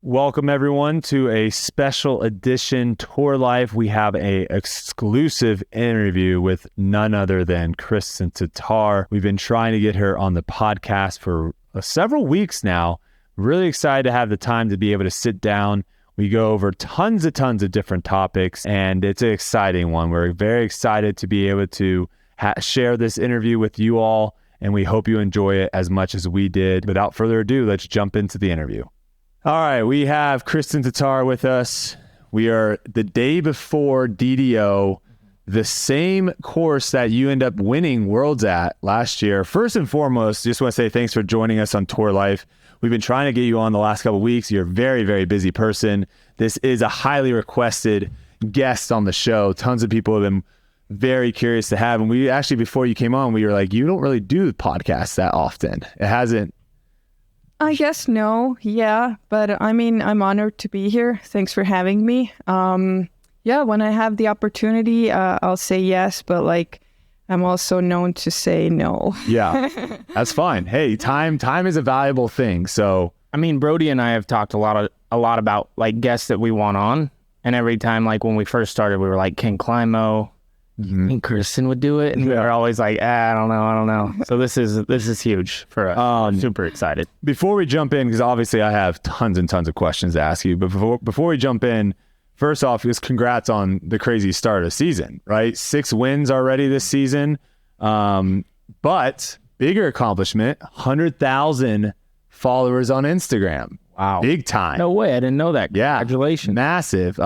Welcome everyone to a special edition Tour Life. We have a exclusive interview with none other than Kristin Tattar. We've been trying to get her on the podcast for several weeks now. Really excited to have the time to be able to sit down. We go over tons of different topics, and it's an exciting one. We're very excited to be able to share this interview with you all, and we hope you enjoy it as much as we did. Without further ado, let's jump into the interview. All right, we have Kristin Tattar with us. We are the day before DDO, the same course that you end up winning Worlds at last year. First and foremost, just want to say thanks for joining us on Tour Life. We've been trying to get you on the last couple of weeks. You're a very, very busy person. This is a highly requested guest on the show. Tons of people have been very curious to have. And we actually, before you came on, we were like, you don't really do podcasts that often. It hasn't. I guess no. Yeah. But I mean, I'm honored to be here. Thanks for having me. Yeah, when I have the opportunity, I'll say yes. But like, I'm also known to say no. Yeah, that's fine. Hey, time is a valuable thing. So, I mean, Brodie and I have talked a lot about like guests that we want on. And every time, like when we first started, we were like, can Climo and Kristin would do it? And we were always like, I don't know. So this is huge for us. I'm super excited. Before we jump in, because obviously I have tons and tons of questions to ask you, but before we jump in, first off, just congrats on the crazy start of the season, right? 6 wins already this season. But bigger accomplishment, 100,000 followers on Instagram. Wow. Big time. No way. I didn't know that. Yeah. Congratulations. Massive.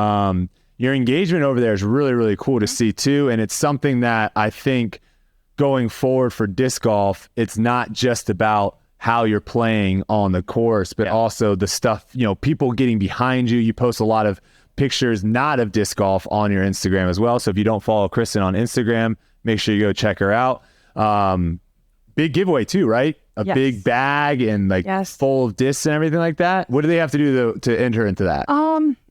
Your engagement over there is really, really cool to see too. And it's something that I think going forward for disc golf, it's not just about how you're playing on the course, but also the stuff, people getting behind you. You post a lot of pictures not of disc golf on your Instagram as well. So if you don't follow Kristin on Instagram, make sure you go check her out. Big giveaway too, right? A big bag and full of discs and everything like that. What do they have to do to enter into that?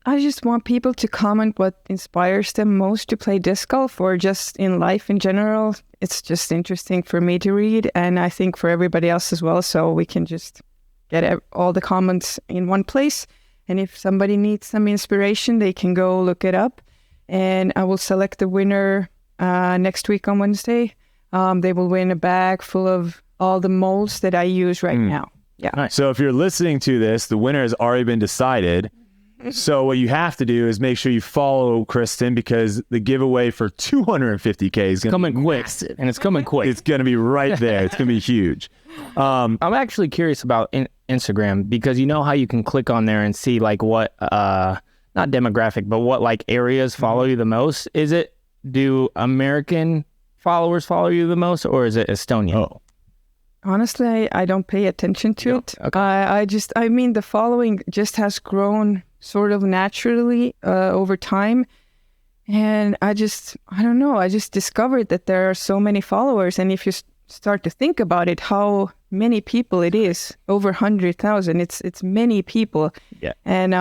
I just want people to comment what inspires them most to play disc golf or just in life in general. It's just interesting for me to read, and I think for everybody else as well. So we can just get all the comments in one place. And if somebody needs some inspiration, they can go look it up. And I will select the winner next week on Wednesday. They will win a bag full of all the molds that I use right now. Yeah. Nice. So if you're listening to this, the winner has already been decided. So what you have to do is make sure you follow Kristin, because the giveaway for 250K is coming quick. And it's coming quick. It's going to be right there. It's going to be huge. I'm actually curious about Instagram, because you know how you can click on there and see like what, not demographic, but what like areas follow you the most. Do American followers follow you the most, or is it Estonia? Oh. Honestly, I don't pay attention to it. Okay. I mean, the following just has grown sort of naturally over time. And I don't know, I just discovered that there are so many followers. And if you start to think about it, how many people it is, over 100,000, it's many people. Yeah. And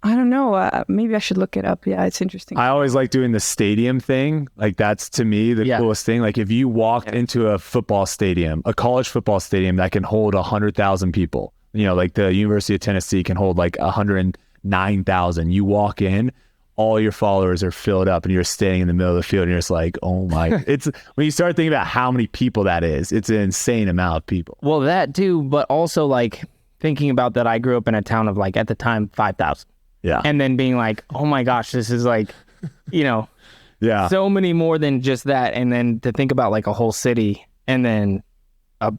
I don't know, maybe I should look it up. Yeah, it's interesting. I always like doing the stadium thing. Like that's to me the coolest thing. Like if you walked into a football stadium, a college football stadium that can hold 100,000 people, like the University of Tennessee can hold like 109,000. You walk in, all your followers are filled up, and you're standing in the middle of the field, and you're just like, oh my! It's when you start thinking about how many people that is, it's an insane amount of people. Well, that too, but also like thinking about that, I grew up in a town of like at the time 5,000. Yeah. And then being like, oh my gosh, this is like, so many more than just that. And then to think about like a whole city and then, a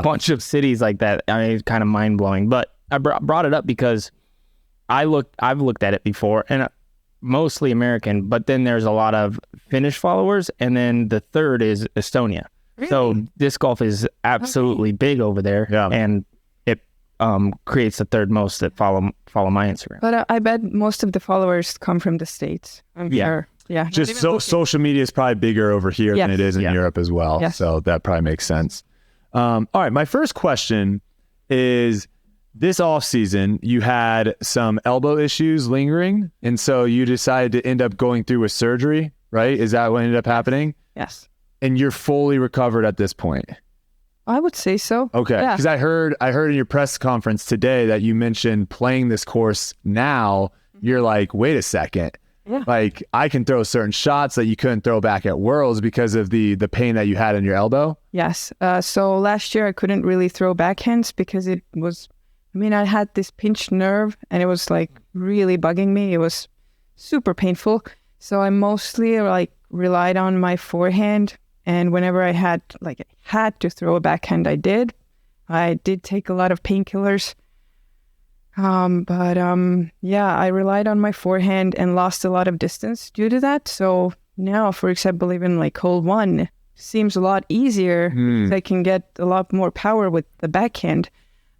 bunch of cities like that. I mean, it's kind of mind blowing. But I brought it up because I've looked at it before, and mostly American, but then there's a lot of Finnish followers. And then the third is Estonia. Really? So disc golf is absolutely big over there. Yeah. And creates the third most that follow my Instagram. But I bet most of the followers come from the States. I'm sure. Yeah. Just social media is probably bigger over here than it is in Europe as well. Yes. So that probably makes sense. All right. My first question is, this off season, you had some elbow issues lingering. And so you decided to end up going through with surgery, right? Is that what ended up happening? Yes. And you're fully recovered at this point. I would say so. Okay, because I heard in your press conference today that you mentioned playing this course now. You're like, wait a second. Yeah. Like, I can throw certain shots that you couldn't throw back at Worlds because of the pain that you had in your elbow? Yes. So last year I couldn't really throw backhands because it was, I had this pinched nerve and it was like really bugging me. It was super painful. So I mostly like relied on my forehand. And whenever I had to throw a backhand, I did. I did take a lot of painkillers. I relied on my forehand and lost a lot of distance due to that. So now, for example, even like hole 1 seems a lot easier because I can get a lot more power with the backhand.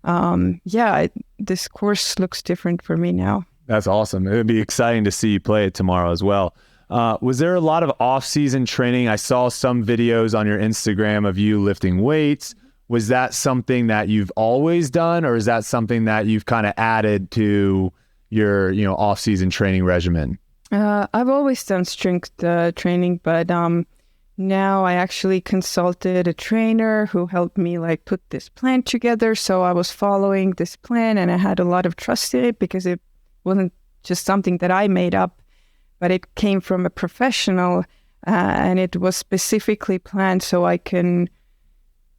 This course looks different for me now. That's awesome. It would be exciting to see you play it tomorrow as well. Was there a lot of off-season training? I saw some videos on your Instagram of you lifting weights. Was that something that you've always done, or is that something that you've kind of added to your, off-season training regimen? I've always done strength training, but now I actually consulted a trainer who helped me like put this plan together. So I was following this plan and I had a lot of trust in it because it wasn't just something that I made up, but it came from a professional and it was specifically planned so I can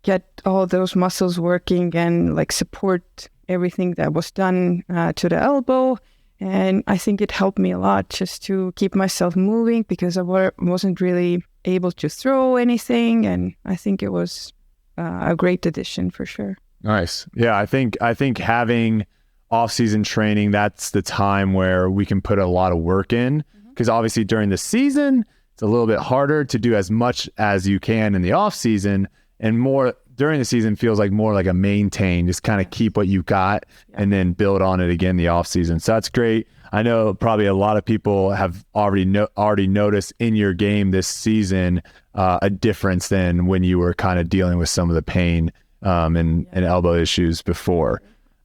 get all those muscles working and like support everything that was done to the elbow. And I think it helped me a lot just to keep myself moving because I wasn't really able to throw anything. And I think it was a great addition for sure. Nice. Yeah, I think having off-season training, that's the time where we can put a lot of work in because obviously during the season, it's a little bit harder to do as much as you can in the off-season, and more during the season feels like more like a maintain, just kind of keep what you got and then build on it again the off-season. So that's great. I know probably a lot of people have already noticed in your game this season a difference than when you were kind of dealing with some of the pain and elbow issues before.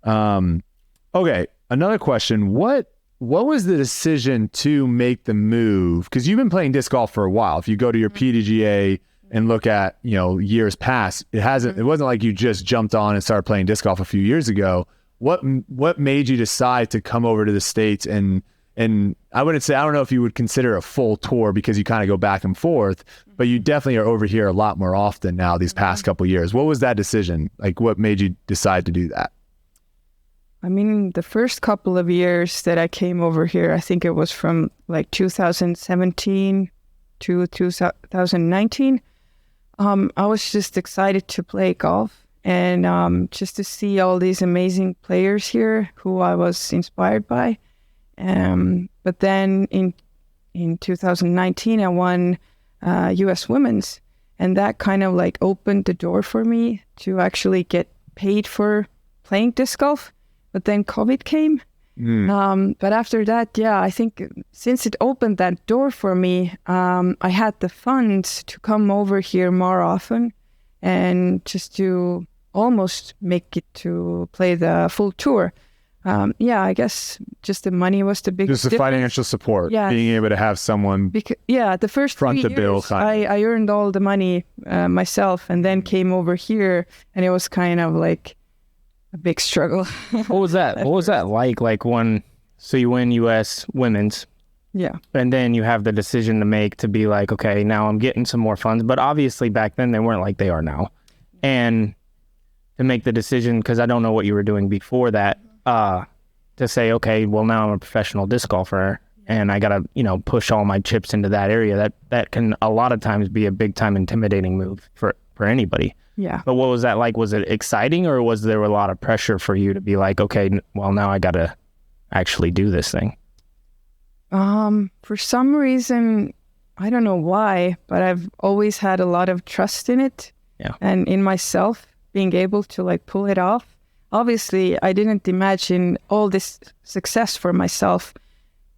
Okay, another question. What was the decision to make the move? Because you've been playing disc golf for a while. If you go to your PDGA and look at, years past, it wasn't like you just jumped on and started playing disc golf a few years ago. What made you decide to come over to the States and I wouldn't say, I don't know if you would consider a full tour because you kind of go back and forth, but you definitely are over here a lot more often now these past couple of years. What was that decision? Like, what made you decide to do that? The first couple of years that I came over here, I think it was from like 2017 to 2019. I was just excited to play golf and just to see all these amazing players here who I was inspired by. But then in 2019, I won U.S. Women's, and that kind of like opened the door for me to actually get paid for playing disc golf. But then COVID came. But after that, I think since it opened that door for me, I had the funds to come over here more often and just to almost make it to play the full tour. I guess just the money was the biggest difference. Just the financial support, being able to have someone the first front 3 the bill. years, I earned all the money myself and then came over here and it was kind of like a big struggle. What was that? What was that like? Like so you win U.S. Women's. Yeah. And then you have the decision to make to be like, okay, now I'm getting some more funds. But obviously back then they weren't like they are now. And to make the decision, because I don't know what you were doing before that, to say, okay, well now I'm a professional disc golfer and I got to, push all my chips into that area. That can a lot of times be a big time intimidating move for anybody. Yeah. But what was that like? Was it exciting or was there a lot of pressure for you to be like, okay, well, now I got to actually do this thing? For some reason, I don't know why, but I've always had a lot of trust in it. Yeah. And in myself being able to like pull it off. Obviously, I didn't imagine all this success for myself,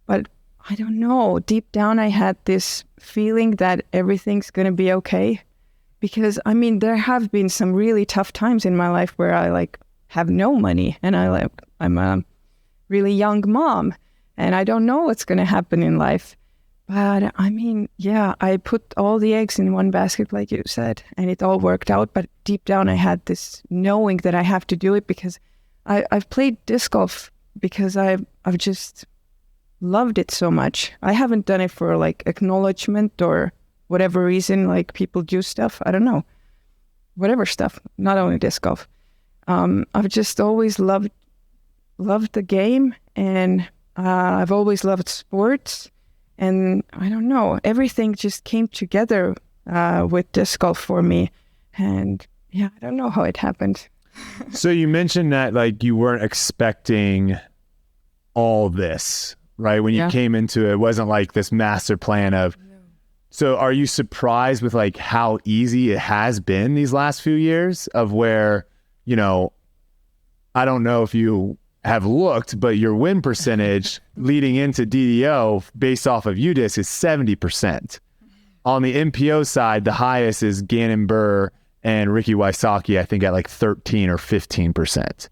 but I don't know. Deep down, I had this feeling that everything's going to be okay. Because, there have been some really tough times in my life where I like have no money and I'm a really young mom and I don't know what's going to happen in life. But I mean, yeah, I put all the eggs in one basket, like you said, and it all worked out. But deep down, I had this knowing that I have to do it because I've played disc golf because I've just loved it so much. I haven't done it for like acknowledgement or whatever reason, like people do stuff. I don't know, whatever stuff, not only disc golf. I've just always loved the game, and I've always loved sports. And I don't know, everything just came together with disc golf for me. And yeah, I don't know how it happened. So you mentioned that like you weren't expecting all this, right? When you came into it, it wasn't like this master plan of, so are you surprised with like how easy it has been these last few years of where, you know, I don't know if you have looked, but your win percentage leading into DDO based off of UDisc is 70%. On the MPO side, the highest is Gannon Burr and Ricky Wysocki, I think at like 13 or 15%.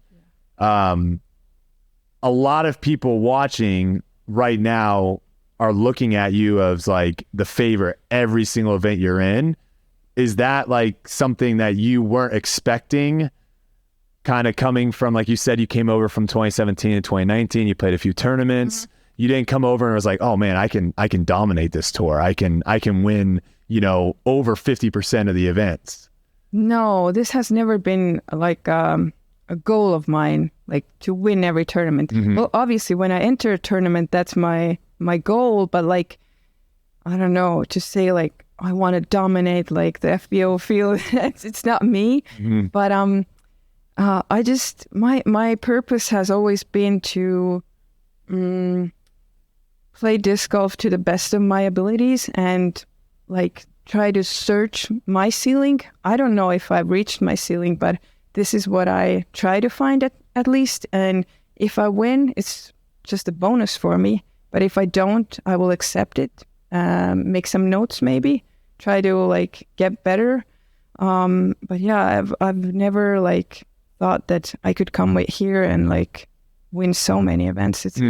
A lot of people watching right now are looking at you as like the favorite every single event you're in. Is that like something that you weren't expecting? Kind of coming from, like you said, you came over from 2017 to 2019, you played a few tournaments. You didn't come over and was like, oh man, I can dominate this tour. I can win, you know, over 50% of the events. No, this has never been like a goal of mine, like to win every tournament. Well, obviously when I enter a tournament, that's my goal, but like, I don't know, to say like, I want to dominate like the FBO field, it's not me, but I just, my purpose has always been to play disc golf to the best of my abilities and like try to search my ceiling. I don't know if I've reached my ceiling, but this is what I try to find at least. And if I win, it's just a bonus for me. But if I don't, I will accept it, make some notes maybe, try to like get better. But yeah, I've never like thought that I could come here and like win so many events. It's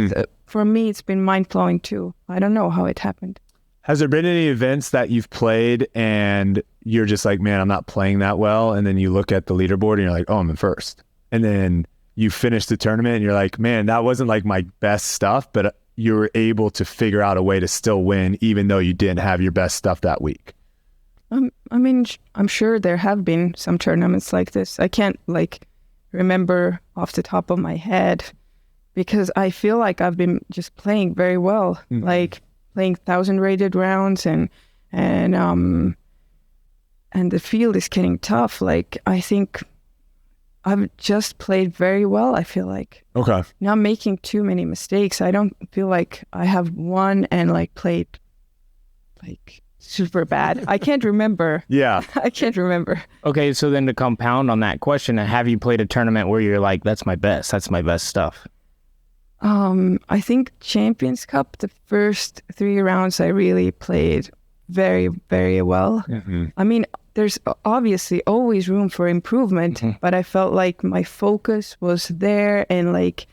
for me, it's been mind-blowing too. I don't know how it happened. Has there been any events that you've played and you're just like, man, I'm not playing that well, and then you look at the leaderboard and you're like, oh, I'm in first, and then you finish the tournament and you're like, man, that wasn't like my best stuff, but you were able to figure out a way to still win even though you didn't have your best stuff that week? I mean, I'm sure there have been some tournaments like this. I can't like remember off the top of my head because I feel like I've been just playing very well, like playing 1,000 rated rounds and the field is getting tough. Like I think I've just played very well. I feel like not making too many mistakes. I don't feel like I have won and like played like super bad. I can't remember. I can't remember. Okay, so then to compound on that question, have you played a tournament where you're like, that's my best stuff? I think Champions Cup, the first 3 rounds I really played very, very well. I mean, there's obviously always room for improvement, but I felt like my focus was there and like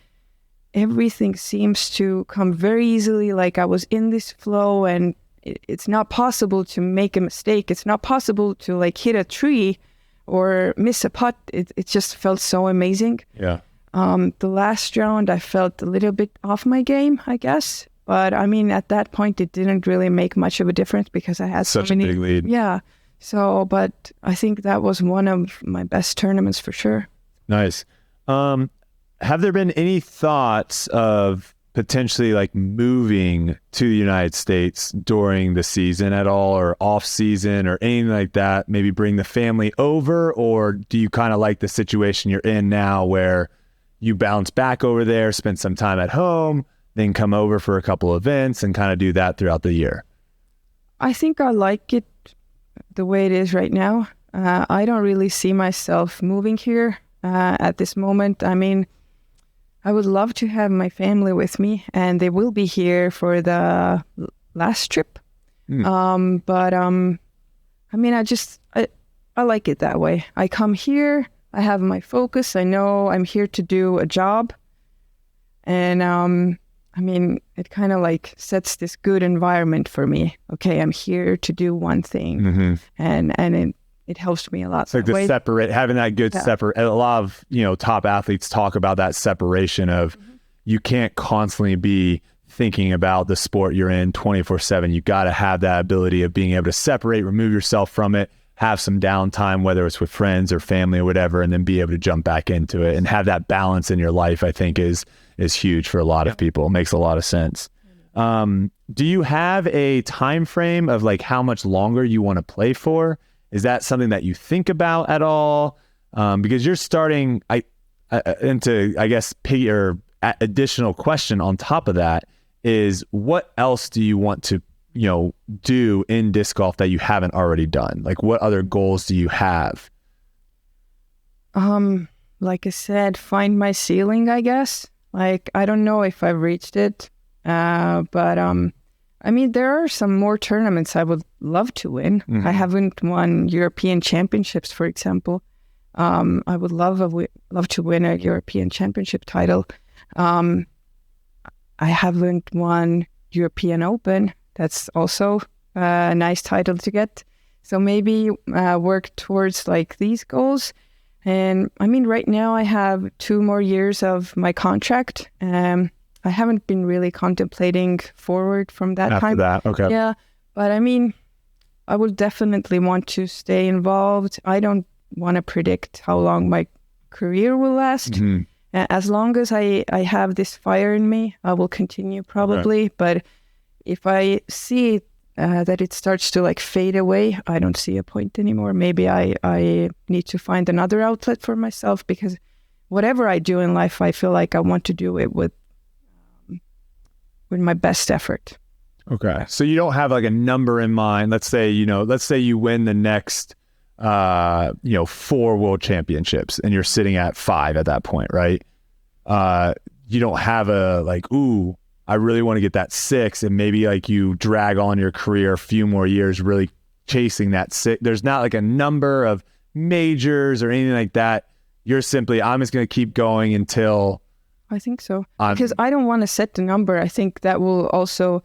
everything seems to come very easily. Like I was in this flow and it's not possible to make a mistake. It's not possible to like hit a tree or miss a putt. It just felt so amazing. The last round I felt a little bit off my game, I guess. But I mean, at that point, it didn't really make much of a difference because I had such a big lead. Yeah. So, but I think that was one of my best tournaments for sure. Nice. Have there been any thoughts of potentially like moving to the United States during the season at all, or off season or anything like that? Maybe bring the family over, or do you kind of like the situation you're in now where you bounce back over there, spend some time at home, then come over for a couple events and kind of do that throughout the year? I think I like it the way it is right now. I don't really see myself moving here at this moment. I mean, I would love to have my family with me, and they will be here for the last trip. But I mean, I like it that way. I come here, I have my focus. I know I'm here to do a job, and I mean, it kind of like sets this good environment for me. Okay, I'm here to do one thing, and it helps me a lot. It's like having that good separate. A lot of top athletes talk about that separation of you can't constantly be thinking about the sport you're in 24/7. You got to have that ability of being able to separate, remove yourself from it, have some downtime, whether it's with friends or family or whatever, and then be able to jump back into it and have that balance in your life. I think is huge for a lot of people. It makes a lot of sense. Do you have a time frame of like how much longer you want to play for? Is that something that you think about at all? Because you're starting into, I guess, additional question on top of that is, what else do you want to do in disc golf that you haven't already done? Like, what other goals do you have? Like I said, find my ceiling, I guess. Like, I don't know if I've reached it, but I mean, there are some more tournaments I would love to win. I haven't won European Championships, for example. I would love to win a European Championship title. I haven't won European Open. That's also a nice title to get. So maybe work towards like these goals. And I mean, right now I have 2 more years of my contract. I haven't been really contemplating forward from that After time. that, okay. Yeah, but I mean, I will definitely want to stay involved. I don't want to predict how long my career will last. As long as I have this fire in me, I will continue probably. Okay. But if I see that it starts to like fade away, I don't see a point anymore. Maybe I need to find another outlet for myself, because whatever I do in life, I feel like I want to do it with my best effort. Okay. So you don't have like a number in mind. Let's say you win the next 4 World Championships and you're sitting at 5 at that point, right? You don't have a like, ooh, I really want to get that 6, and maybe like you drag on your career a few more years really chasing that 6. There's not like a number of majors or anything like that. You're simply, I'm just going to keep going until... I think so. Because I don't want to set the number. I think that will also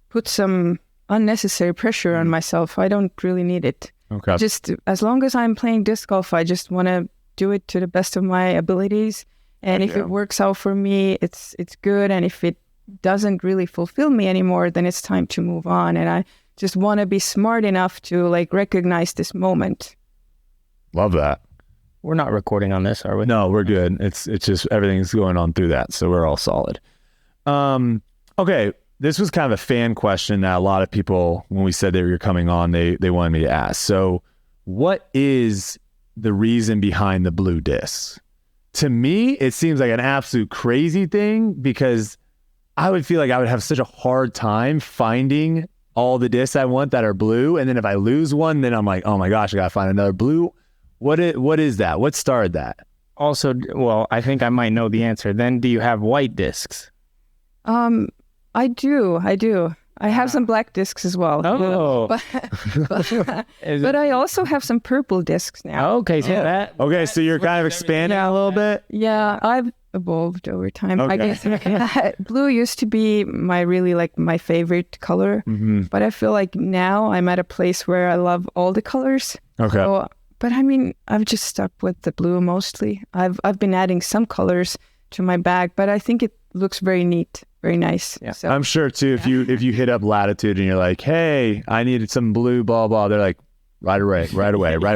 put some unnecessary pressure on myself. I don't really need it. Okay. Just as long as I'm playing disc golf, I just want to do it to the best of my abilities. And if it works out for me, it's good. And if it doesn't really fulfill me anymore, then it's time to move on. And I just want to be smart enough to like recognize this moment. Love that. We're not recording on this, are we? No, we're good. It's just everything's going on through that, so we're all solid. Okay, this was kind of a fan question that a lot of people, when we said they were coming on, they wanted me to ask. So, what is the reason behind the blue discs? To me, it seems like an absolute crazy thing, because I would feel like I would have such a hard time finding all the discs I want that are blue, and then if I lose one, then I'm like, oh my gosh, I gotta find another blue. What is that? What started that? Also, well, I think I might know the answer. Then do you have white discs? I do. I have some black discs as well. Oh. But I also have some purple discs now. Okay, so Okay, so you're kind of expanding a little bit? Yeah, I've evolved over time. Okay. I guess blue used to be my favorite color, but I feel like now I'm at a place where I love all the colors. Okay. So, but I mean, I've just stuck with the blue mostly. I've been adding some colors to my bag, but I think it looks very neat, very nice. Yeah. So, I'm sure too, if you hit up Latitude and you're like, hey, I needed some blue, blah, blah, they're like, right away,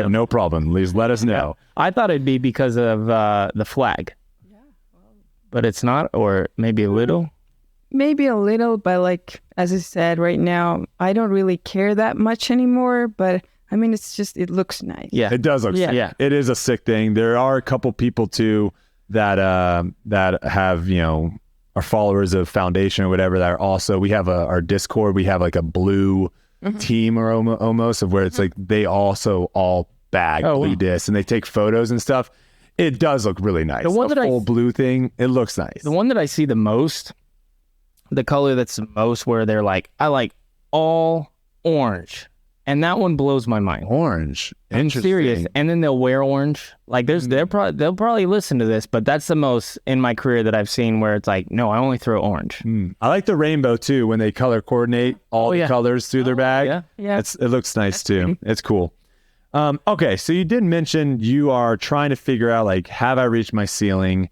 no problem. Please let us know. Yeah. I thought it'd be because of the flag. Yeah. But it's not, or maybe a little? Maybe a little, but like, as I said, right now, I don't really care that much anymore, but I mean, it looks nice. Yeah. It does look sick. Yeah. It is a sick thing. There are a couple people too that have, are followers of Foundation or whatever that are also, we have our Discord, we have like a blue team or almost of where it's like they also all bag blue discs and they take photos and stuff. It does look really nice. The one full blue thing, it looks nice. The one that I see the most, the color that's the most where they're like, I like all orange. And that one blows my mind. Orange. Interesting. I'm serious. And then they'll wear orange. Like they'll probably listen to this, but that's the most in my career that I've seen where it's like, no, I only throw orange. I like the rainbow too when they color coordinate all the colors through their bag. Yeah. It looks nice too. It's cool. Okay, so you did mention you are trying to figure out, like, have I reached my ceiling?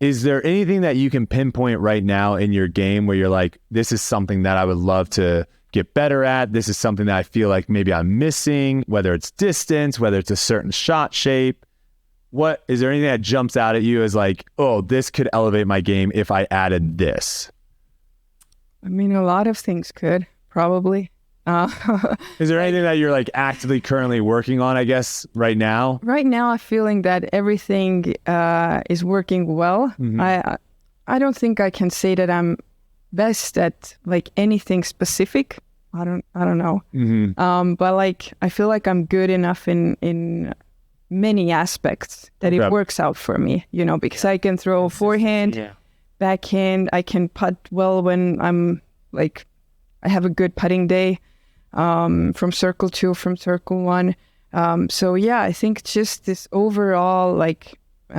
Is there anything that you can pinpoint right now in your game where you're like, this is something that I would love to get better at? This is something that I feel like maybe I'm missing, whether it's distance, whether it's a certain shot shape. Is there anything that jumps out at you as like, oh, this could elevate my game if I added this? I mean, a lot of things could, probably. Is there anything that you're like actively currently working on, I guess, right now? Right now, I'm feeling that everything is working well. I don't think I can say that I'm best at like anything specific. I don't know. But like, I feel like I'm good enough in many aspects that it works out for me, you know, because I can throw forehand, backhand. I can putt well when I'm like, I have a good putting day. From circle 2, from circle 1. So yeah, I think just this overall like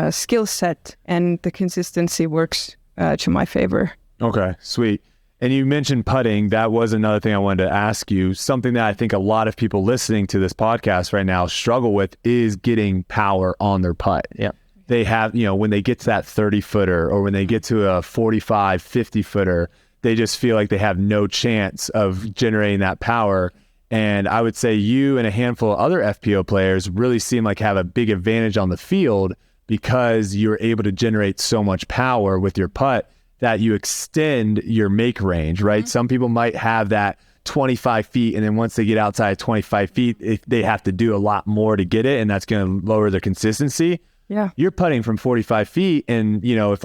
skill set and the consistency works to my favor. Okay, sweet. And you mentioned putting. That was another thing I wanted to ask you. Something that I think a lot of people listening to this podcast right now struggle with is getting power on their putt. Yeah. They have, you know, when they get to that 30-footer or when they get to a 45, 50-footer, they just feel like they have no chance of generating that power. And I would say you and a handful of other FPO players really seem like have a big advantage on the field because you're able to generate so much power with your putt that you extend your make range, right? Some people might have that 25 feet, and then once they get outside 25 feet, they have to do a lot more to get it, and that's going to lower their consistency. Yeah. You're putting from 45 feet, and, you know, if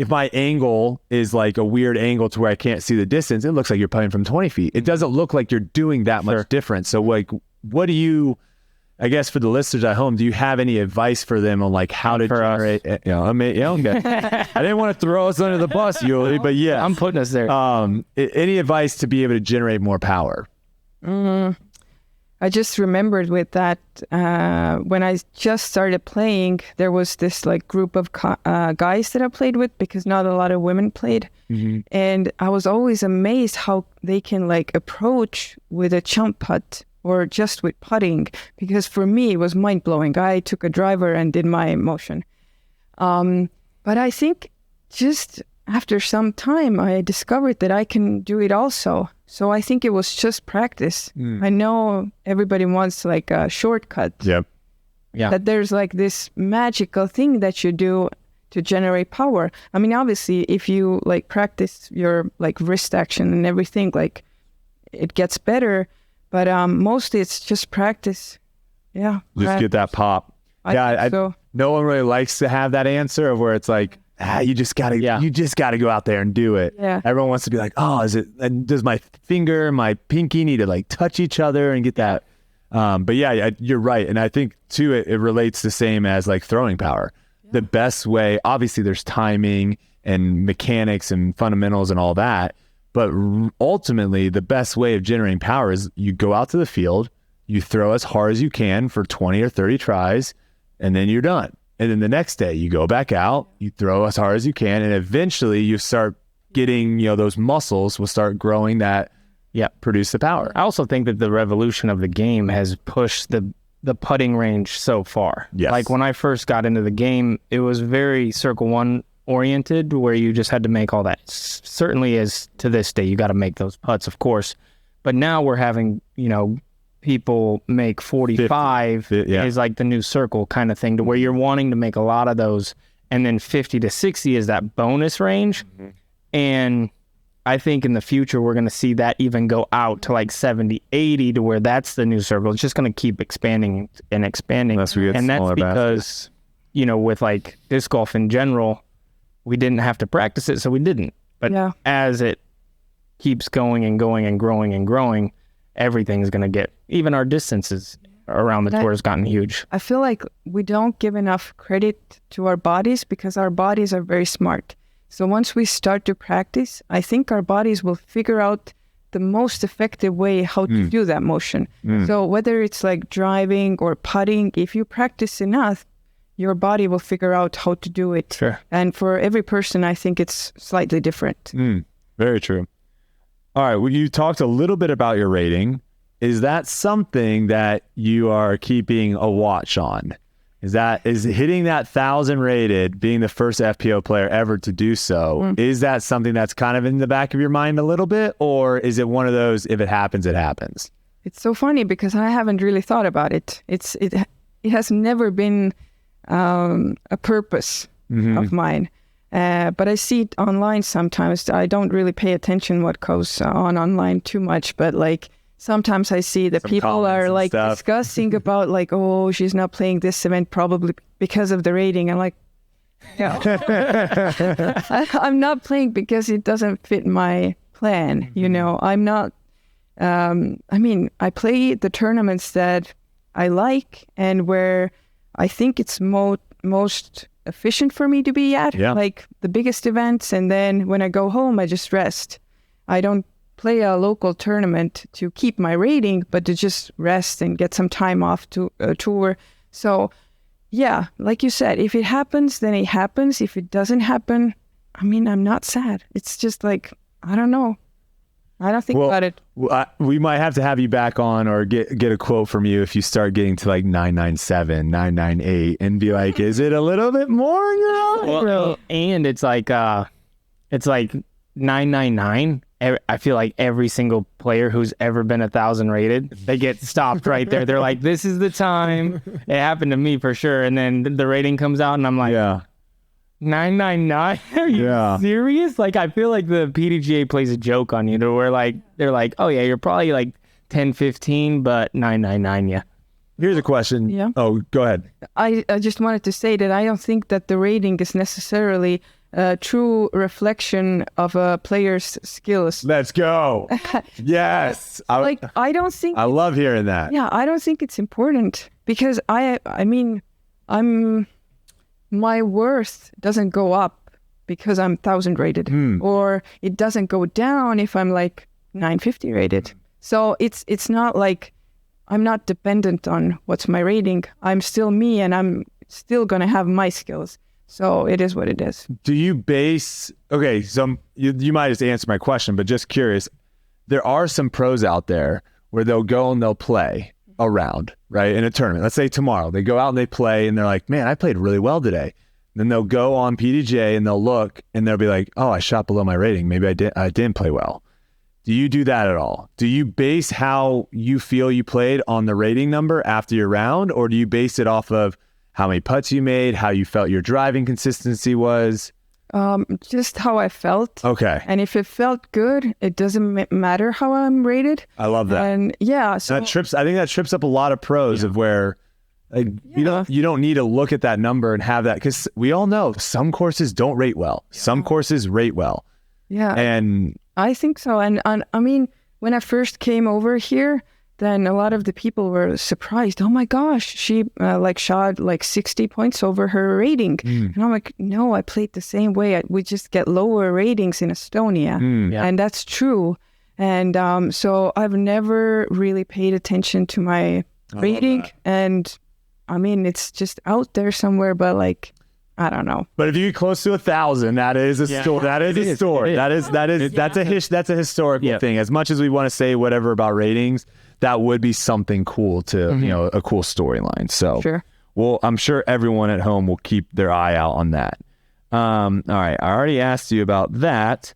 my angle is like a weird angle to where I can't see the distance, it looks like you're putting from 20 feet. It doesn't look like you're doing that much difference. So like, what do you, I guess for the listeners at home, do you have any advice for them on like how to generate, okay. I didn't want to throw us under the bus, Uli, but yeah. I'm putting us there. Any advice to be able to generate more power? I just remembered with that, when I just started playing, there was this like group of guys that I played with because not a lot of women played. And I was always amazed how they can like approach with a chump putt or just with putting, because for me, it was mind blowing. I took a driver and did my motion. But I think just after some time, I discovered that I can do it also. So I think it was just practice. I know everybody wants like a shortcut. Yep. Yeah. That there's like this magical thing that you do to generate power. I mean, obviously, if you like practice your like wrist action and everything, like it gets better. But mostly it's just practice. Yeah. Just get that pop. So. No one really likes to have that answer of where it's like, you just gotta go out there and do it. Yeah. Everyone wants to be like, oh, does my finger and my pinky need to like touch each other and get that? But yeah, you're right. And I think too, it relates the same as like throwing power. Yeah. The best way, obviously there's timing and mechanics and fundamentals and all that. But ultimately the best way of generating power is you go out to the field, you throw as hard as you can for 20 or 30 tries, and then you're done. And then the next day you go back out, you throw as hard as you can, and eventually you start getting, those muscles will start growing that, produce the power. I also think that the revolution of the game has pushed the putting range so far. Yes. Like when I first got into the game, it was very circle one oriented where you just had to make all that. Certainly is to this day, you got to make those putts, of course. But now we're having, people make 45 50, is like the new circle kind of thing to where you're wanting to make a lot of those. And then 50 to 60 is that bonus range. Mm-hmm. And I think in the future, we're going to see that even go out to like 70, 80 to where that's the new circle. It's just going to keep expanding and expanding. And that's because, with like disc golf in general, we didn't have to practice it, so we didn't. But as it keeps going and going and growing and growing, everything's going to get, even our distances around the tour has gotten huge. I feel like we don't give enough credit to our bodies because our bodies are very smart. So once we start to practice, I think our bodies will figure out the most effective way how to do that motion. So whether it's like driving or putting, if you practice enough, your body will figure out how to do it. Sure. And for every person, I think it's slightly different. Very true. All right. Well, you talked a little bit about your rating. Is that something that you are keeping a watch on? Is hitting that 1,000 rated, being the first FPO player ever to do so, is that something that's kind of in the back of your mind a little bit? Or is it one of those, if it happens, it happens? It's so funny because I haven't really thought about it. It has never been a purpose of mine. But I see it online sometimes. I don't really pay attention what goes on online too much, but like sometimes I see that people are like discussing about like, oh, she's not playing this event probably because of the rating. I'm like, yeah, I'm not playing because it doesn't fit my plan. You know, I'm not, I play the tournaments that I like and where I think it's most efficient for me to be at, like the biggest events. And then when I go home, I just rest. I don't play a local tournament to keep my rating, but to just rest and get some time off to tour. So yeah, like you said, if it happens, then it happens. If it doesn't happen, I'm not sad. It's just like, I don't know. I don't think about it. We might have to have you back on or get a quote from you if you start getting to like 997, 998 and be like, is it a little bit more? Well, and it's like 999. I feel like every single player who's ever been 1,000 rated, they get stopped right there. They're like, this is the time. It happened to me for sure. And then the rating comes out and I'm like, 999? Are you serious? Like, I feel like the PDGA plays a joke on you. They're like, oh yeah, you're probably like 10, 15, but 999, yeah. Here's a question. Yeah. Oh, go ahead. I just wanted to say that I don't think that the rating is necessarily a true reflection of a player's skills. Let's go. Yes. I don't think... I love hearing that. Yeah, I don't think it's important because my worth doesn't go up because I'm 1,000 rated or it doesn't go down if I'm like 950 rated. So it's not like I'm not dependent on what's my rating. I'm still me and I'm still going to have my skills. So it is what it is. Do you base... Okay, so you might just answer my question, but just curious. There are some pros out there where they'll go and they'll play a round, right, in a tournament. Let's say tomorrow. They go out and they play and they're like, man, I played really well today. Then they'll go on PDGA and they'll look and they'll be like, oh, I shot below my rating. Maybe I didn't play well. Do you do that at all? Do you base how you feel you played on the rating number after your round, or do you base it off of how many putts you made, how you felt your driving consistency was? Just how I felt. Okay. And if it felt good, it doesn't matter how I'm rated. I love that. And yeah, so I think that trips up a lot of pros of where you don't need to look at that number and have that, because we all know some courses don't rate well. Some courses rate well. Yeah. And I think so. And I mean, when I first came over here, then a lot of the people were surprised. Oh my gosh, she shot like 60 points over her rating. And I'm like, no, I played the same way. We just get lower ratings in Estonia. And that's true. And so I've never really paid attention to my rating. And I mean, it's just out there somewhere, but like, I don't know. But if you get close to 1,000, that is a story. That is a story. That's a historical thing. As much as we want to say whatever about ratings, that would be something cool to, a cool storyline. So, sure. Well, I'm sure everyone at home will keep their eye out on that. All right. I already asked you about that.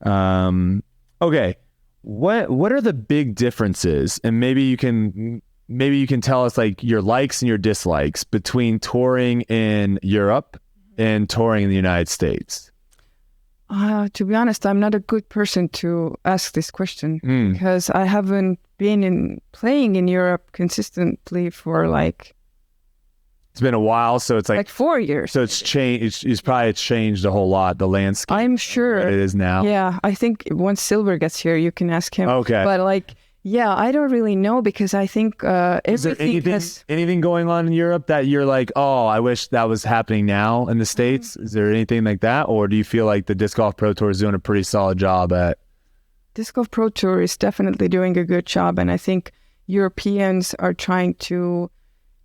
Okay. What are the big differences? And maybe you can tell us like your likes and your dislikes between touring in Europe and touring in the United States. To be honest, I'm not a good person to ask this question because I haven't been playing in Europe consistently for like... It's been a while, so it's like 4 years. So it's changed. It's probably changed a whole lot, the landscape. I'm sure. It is now. Yeah, I think once Silver gets here, you can ask him. Okay. But like... Yeah, I don't really know because I think anything going on in Europe that you're like, oh, I wish that was happening now in the States? Is there anything like that? Or do you feel like the Disc Golf Pro Tour is doing a pretty solid job at Disc Golf Pro Tour is definitely doing a good job, and I think Europeans are trying to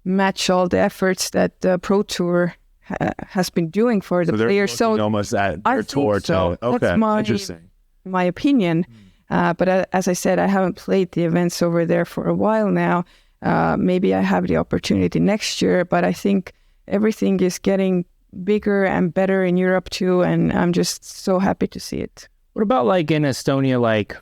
match all the efforts that the Pro Tour has been doing for the players. So almost at their tour. So. Okay, that's interesting. My opinion. But as I said, I haven't played the events over there for a while now. Maybe I have the opportunity next year, but I think everything is getting bigger and better in Europe too, and I'm just so happy to see it. What about like in Estonia, like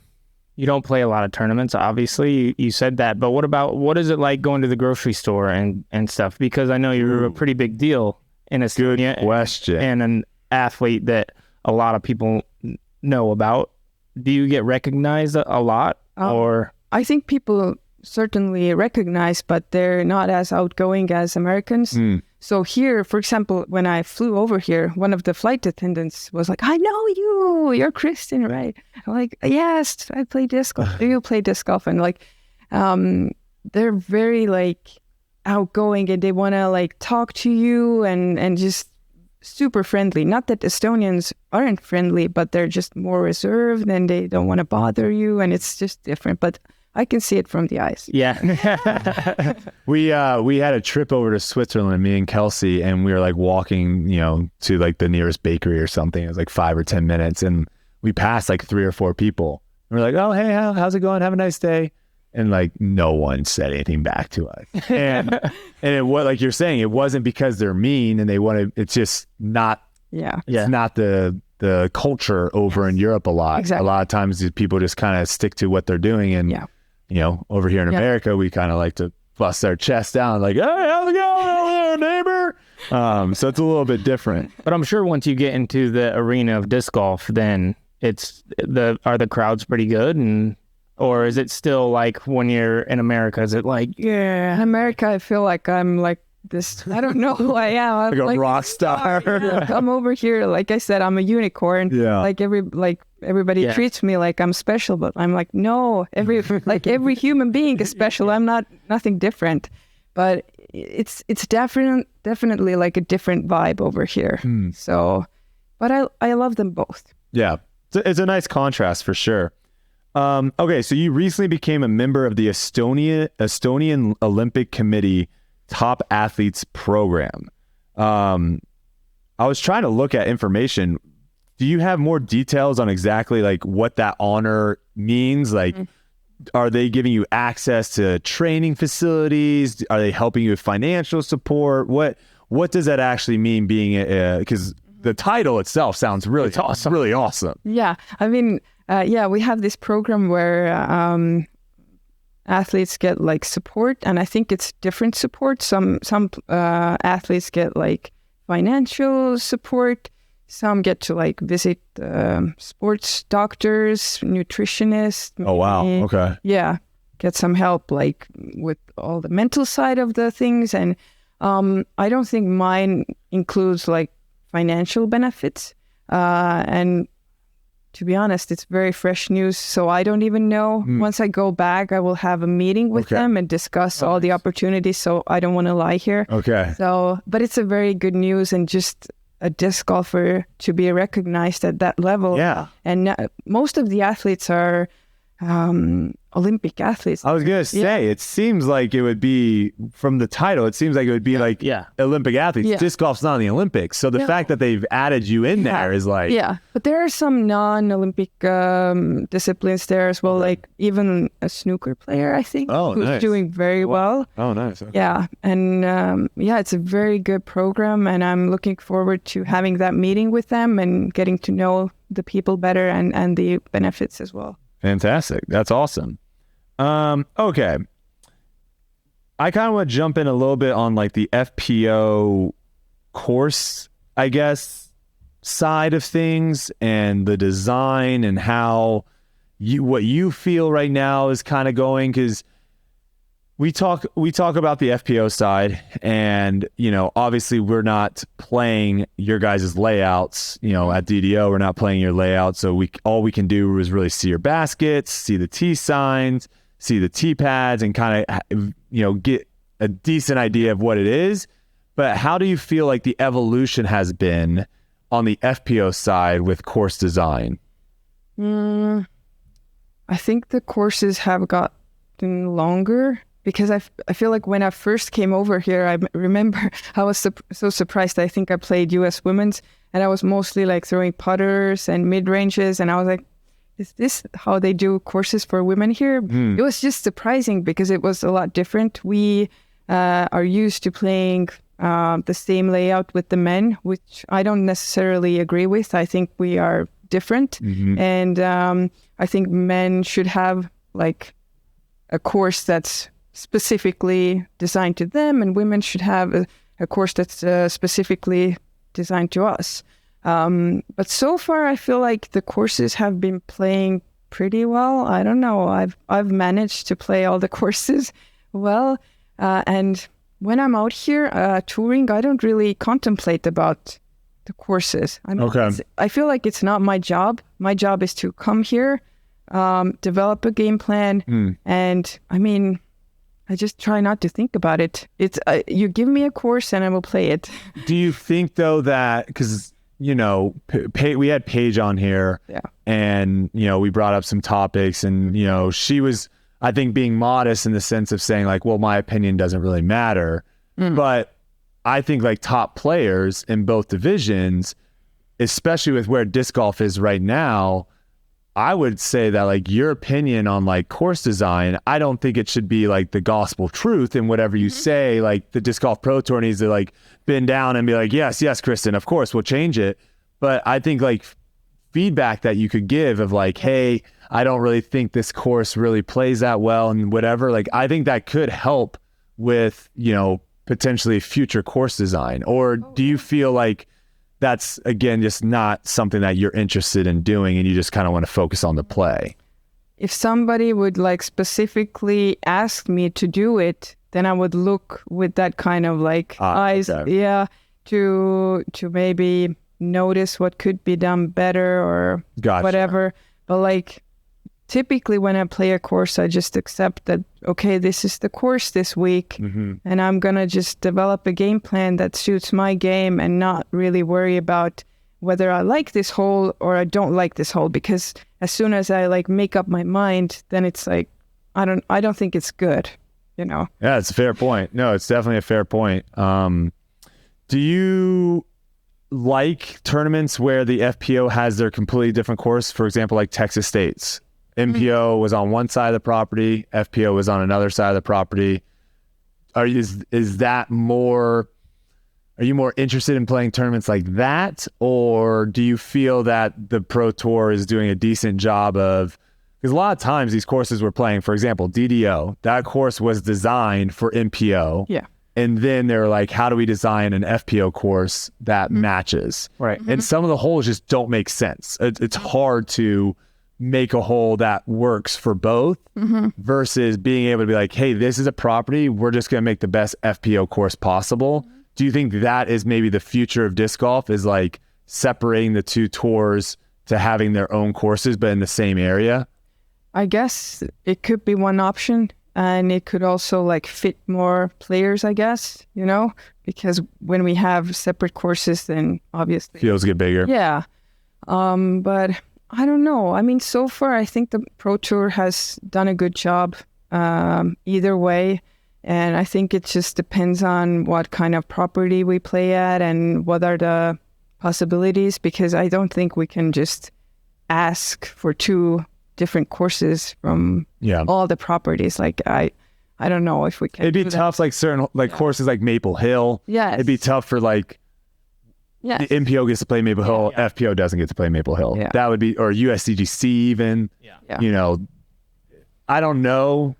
you don't play a lot of tournaments, obviously, you said that, but what is it like going to the grocery store and stuff? Because I know you're a pretty big deal in Estonia. Good question. And an athlete that a lot of people know about. Do you get recognized a lot? Or I think people certainly recognize, but they're not as outgoing as Americans. So here, for example, when I flew over here, one of the flight attendants was like, "I know you, you're Kristin, right?" I'm like, "Yes, I play disc golf. Do you play disc golf?" And like, they're very like outgoing, and they want to like talk to you and just super friendly. Not that Estonians aren't friendly, but they're just more reserved and they don't want to bother you, and it's just different. But I can see it from the eyes. Yeah. We had a trip over to Switzerland, me and Kelsey, and we were like walking, to like the nearest bakery or something. It was like 5 or 10 minutes, and we passed like 3 or 4 people. And we're like, "Oh, hey, how's it going? Have a nice day." And like no one said anything back to us. And it was like you're saying, it wasn't because they're mean and they want to. It's just not. Yeah. It's not the culture over in Europe a lot. Exactly. A lot of times people just kind of stick to what they're doing, and over here in America, we kind of like to bust our chest down, like, "Hey, how's it going, neighbor?" So it's a little bit different. But I'm sure once you get into the arena of disc golf, then are the crowds pretty good, or is it still like when you're in America? Is it like, in America, I feel like I'm like this, I don't know who I am. I'm like a rock star. I'm over here, like I said, I'm a unicorn. Yeah. Like everybody treats me like I'm special, but I'm like, no, every human being is special. I'm nothing different. But it's definitely like a different vibe over here. So, but I love them both. Yeah. It's a nice contrast for sure. Okay, so you recently became a member of the Estonian Olympic Committee Top Athletes Program. I was trying to look at information. Do you have more details on exactly like what that honor means? Like, are they giving you access to training facilities? Are they helping you with financial support? What does that actually mean? Being because the title itself sounds really awesome. Really awesome. Yeah, I mean, we have this program where athletes get like support, and I think it's different support. Some athletes get like financial support. Some get to like visit sports doctors, nutritionists. Oh, wow. Okay. Yeah. Get some help like with all the mental side of the things. And I don't think mine includes like financial benefits. And to be honest, it's very fresh news. So I don't even know. Once I go back, I will have a meeting with them and discuss all the opportunities. So I don't want to lie here. Okay. So, but it's a very good news, and just a disc golfer to be recognized at that level. Yeah. And most of the athletes are Olympic athletes. I was going to say, it seems like it would be, from the title, it seems like it would be like Olympic athletes. Yeah. Disc golf's not in the Olympics. So the fact that they've added you in there is like... Yeah, but there are some non-Olympic disciplines there as well, like even a snooker player, I think, who's doing very well. Oh, nice. Okay. Yeah, and it's a very good program, and I'm looking forward to having that meeting with them and getting to know the people better and the benefits as well. Fantastic. That's awesome. Okay. I kind of want to jump in a little bit on like the FPO course, I guess, side of things, and the design, and how what you feel right now is kind of going, because we talk about the FPO side, and obviously we're not playing your guys' layouts. At DDO we're not playing your layouts, so all we can do is really see your baskets, see the tee signs, see the tee pads, and kind of get a decent idea of what it is. But how do you feel like the evolution has been on the FPO side with course design? I think the courses have gotten longer because I feel like when I first came over here, I remember I was so surprised. I think I played US Women's and I was mostly like throwing putters and mid-ranges. And I was like, is this how they do courses for women here? It was just surprising because it was a lot different. We are used to playing the same layout with the men, which I don't necessarily agree with. I think we are different. And I think men should have like a course that's specifically designed to them, and women should have a course that's specifically designed to us. But so far, I feel like the courses have been playing pretty well. I don't know. I've managed to play all the courses well, and when I'm out here touring, I don't really contemplate about the courses. I feel like it's not my job. My job is to come here, develop a game plan, and I mean, I just try not to think about it. It's you give me a course and I will play it. Do you think though that because we had Paige on here, and we brought up some topics, and she was, I think, being modest in the sense of saying like, well, my opinion doesn't really matter, but I think like top players in both divisions, especially with where disc golf is right now, I would say that like your opinion on like course design, I don't think it should be like the gospel truth, and whatever you say, like the Disc Golf Pro Tour needs to like bend down and be like, yes, Kristin, of course we'll change it. But I think like feedback that you could give of like, hey, I don't really think this course really plays that well and whatever, like I think that could help with, potentially future course design. Or do you feel like that's, again, just not something that you're interested in doing and you just kind of want to focus on the play? If somebody would like specifically ask me to do it, then I would look with that kind of like eyes, to maybe notice what could be done better or whatever. But like typically when I play a course, I just accept that, okay, this is the course this week, and I'm going to just develop a game plan that suits my game and not really worry about whether I like this hole or I don't like this hole, because as soon as I like make up my mind, then it's like, I don't think it's good, Yeah, it's a fair point. No, it's definitely a fair point. Do you like tournaments where the FPO has their completely different course? For example, like Texas State's. MPO was on one side of the property, FPO was on another side of the property. Is that more? Are you more interested in playing tournaments like that, or do you feel that the Pro Tour is doing a decent job of? Because a lot of times these courses we're playing, for example, DDO, that course was designed for MPO. Yeah. And then they're like, how do we design an FPO course that matches? Right. And some of the holes just don't make sense. It's hard to make a hole that works for both versus being able to be like, hey, this is a property, we're just going to make the best FPO course possible. Do you think that is maybe the future of disc golf, is like separating the two tours to having their own courses but in the same area? I guess it could be one option, and it could also like fit more players, I guess, because when we have separate courses, then obviously fields get bigger. Yeah. But I don't know. I mean, so far, I think the Pro Tour has done a good job either way. And I think it just depends on what kind of property we play at and what are the possibilities, because I don't think we can just ask for two different courses from all the properties. Like, I don't know if we can. It'd be tough, like certain courses like Maple Hill. Yeah. It'd be tough for like, the MPO gets to play Maple Hill, FPO doesn't get to play Maple Hill. Yeah. That would be, or USDGC even. I don't know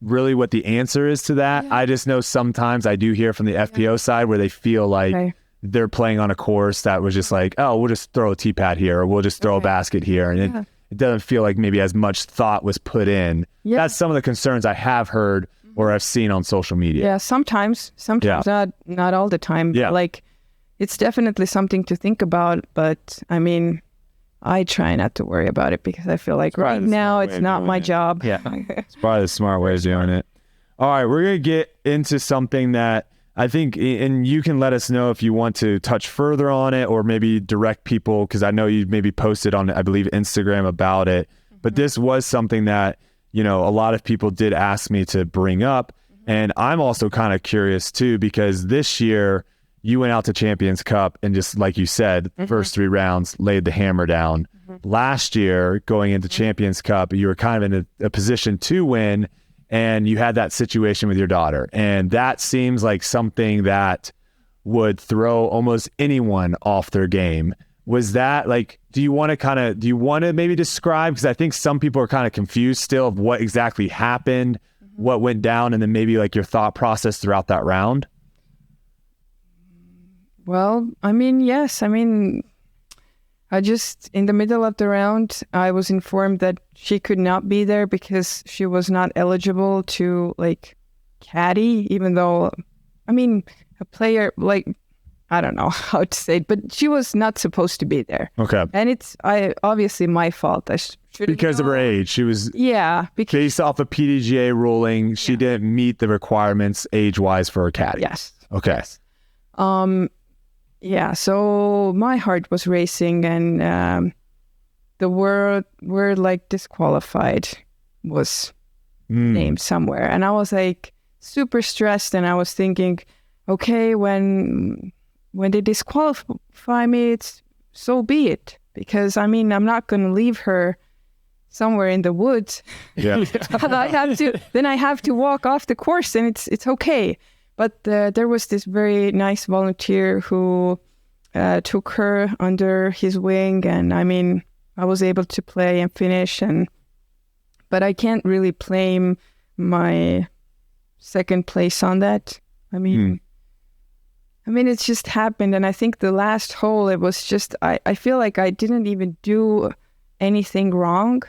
really what the answer is to that. I just know sometimes I do hear from the FPO side where they feel like they're playing on a course that was just like, oh, we'll just throw a tee pad here, or we'll just throw a basket here. And it doesn't feel like maybe as much thought was put in. Yeah. That's some of the concerns I have heard or I've seen on social media. Yeah, sometimes not all the time. Yeah. Like, it's definitely something to think about, but I mean, I try not to worry about it because I feel like right now it's not my job. Yeah, it's probably the smart way of doing it. All right, we're going to get into something that I think, and you can let us know if you want to touch further on it or maybe direct people, because I know you maybe posted on, I believe, Instagram about it. But this was something that, you know, a lot of people did ask me to bring up. And I'm also kind of curious too, because this year you went out to Champions Cup and just like you said, first 3 rounds, laid the hammer down. Last year, going into Champions Cup, you were kind of in a position to win, and you had that situation with your daughter. And that seems like something that would throw almost anyone off their game. Was that like, do you want to maybe describe, because I think some people are kind of confused still of what exactly happened, what went down, and then maybe like your thought process throughout that round? Well, I mean, yes. I mean, I just, in the middle of the round, I was informed that she could not be there because she was not eligible to like caddy, even though, I mean, a player, like, I don't know how to say it, but she was not supposed to be there. Okay. And it's obviously my fault. I should because of her age. She was based off a PDGA ruling. She didn't meet the requirements age-wise for a caddy. Yes. Okay. Yes. Yeah, so my heart was racing, and the word like disqualified was named somewhere. And I was like super stressed, and I was thinking, okay, when they disqualify me, it's so be it. Because I mean, I'm not going to leave her somewhere in the woods. Yeah. I have to walk off the course, and it's okay. But there was this very nice volunteer who took her under his wing, and I mean, I was able to play and finish, but I can't really blame my second place on that. I mean, it's just happened, and I think the last hole, it was just I feel like I didn't even do anything wrong.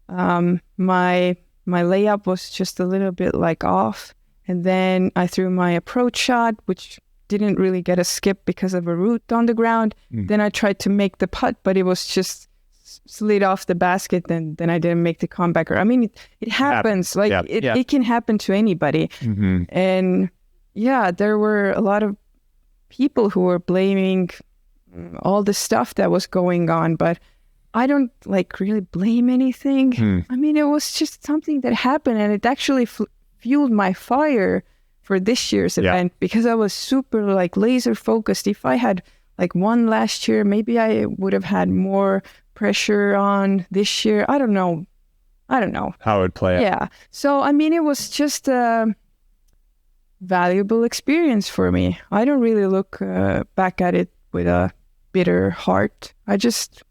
My layup was just a little bit like off. And then I threw my approach shot, which didn't really get a skip because of a root on the ground. Then I tried to make the putt, but it was just slid off the basket. And then I didn't make the comebacker. I mean, it happens. It can happen to anybody. And yeah, there were a lot of people who were blaming all the stuff that was going on, but I don't like really blame anything. I mean, it was just something that happened, and it actually fueled my fire for this year's event, because I was super like laser focused. If I had like won last year, maybe I would have had more pressure on this year. I don't know how it would play out. Yeah. So I mean, it was just a valuable experience for me. I don't really look back at it with a bitter heart. I just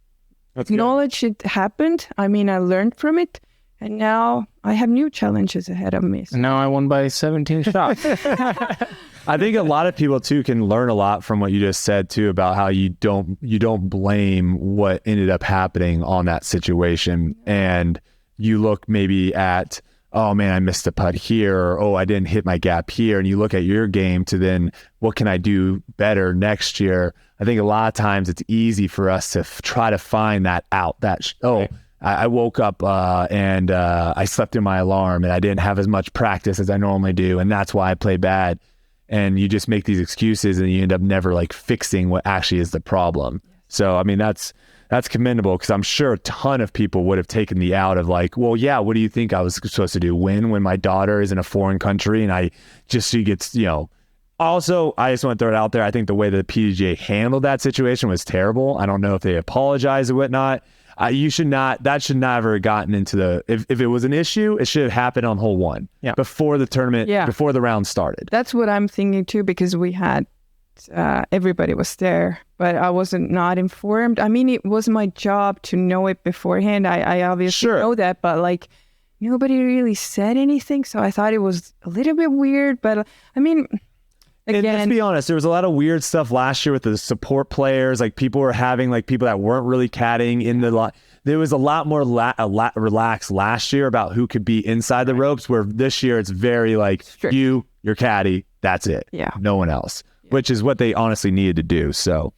acknowledge it happened. I mean, I learned from it. And now I have new challenges ahead of me. So. Now I won by 17 shots. I think a lot of people too can learn a lot from what you just said too, about how you don't blame what ended up happening on that situation. And you look maybe at, oh man, I missed a putt here, or oh, I didn't hit my gap here. And you look at your game to then, what can I do better next year? I think a lot of times it's easy for us to try to find that out, I woke up and I slept in my alarm, and I didn't have as much practice as I normally do, and that's why I play bad. And you just make these excuses, and you end up never like fixing what actually is the problem. So I mean, that's commendable, because I'm sure a ton of people would have taken the out of like, well, yeah, what do you think I was supposed to do? Win when my daughter is in a foreign country, and she gets, you know. Also, I just want to throw it out there. I think the way that the PDGA handled that situation was terrible. I don't know if they apologized or whatnot. That should never have gotten into if it was an issue, it should have happened on hole 1 before the tournament, before the round started. That's what I'm thinking too, because we had, everybody was there, but I wasn't not informed. I mean, it was my job to know it beforehand. I obviously know that, but like nobody really said anything. So I thought it was a little bit weird, but I mean, again, and let's be honest, there was a lot of weird stuff last year with the support players. Like people were having like people that weren't really caddying in the lot. There was a lot more relaxed last year about who could be inside the ropes, where this year it's very like strict. Your caddy, that's it. Yeah. No one else, which is what they honestly needed to do. So,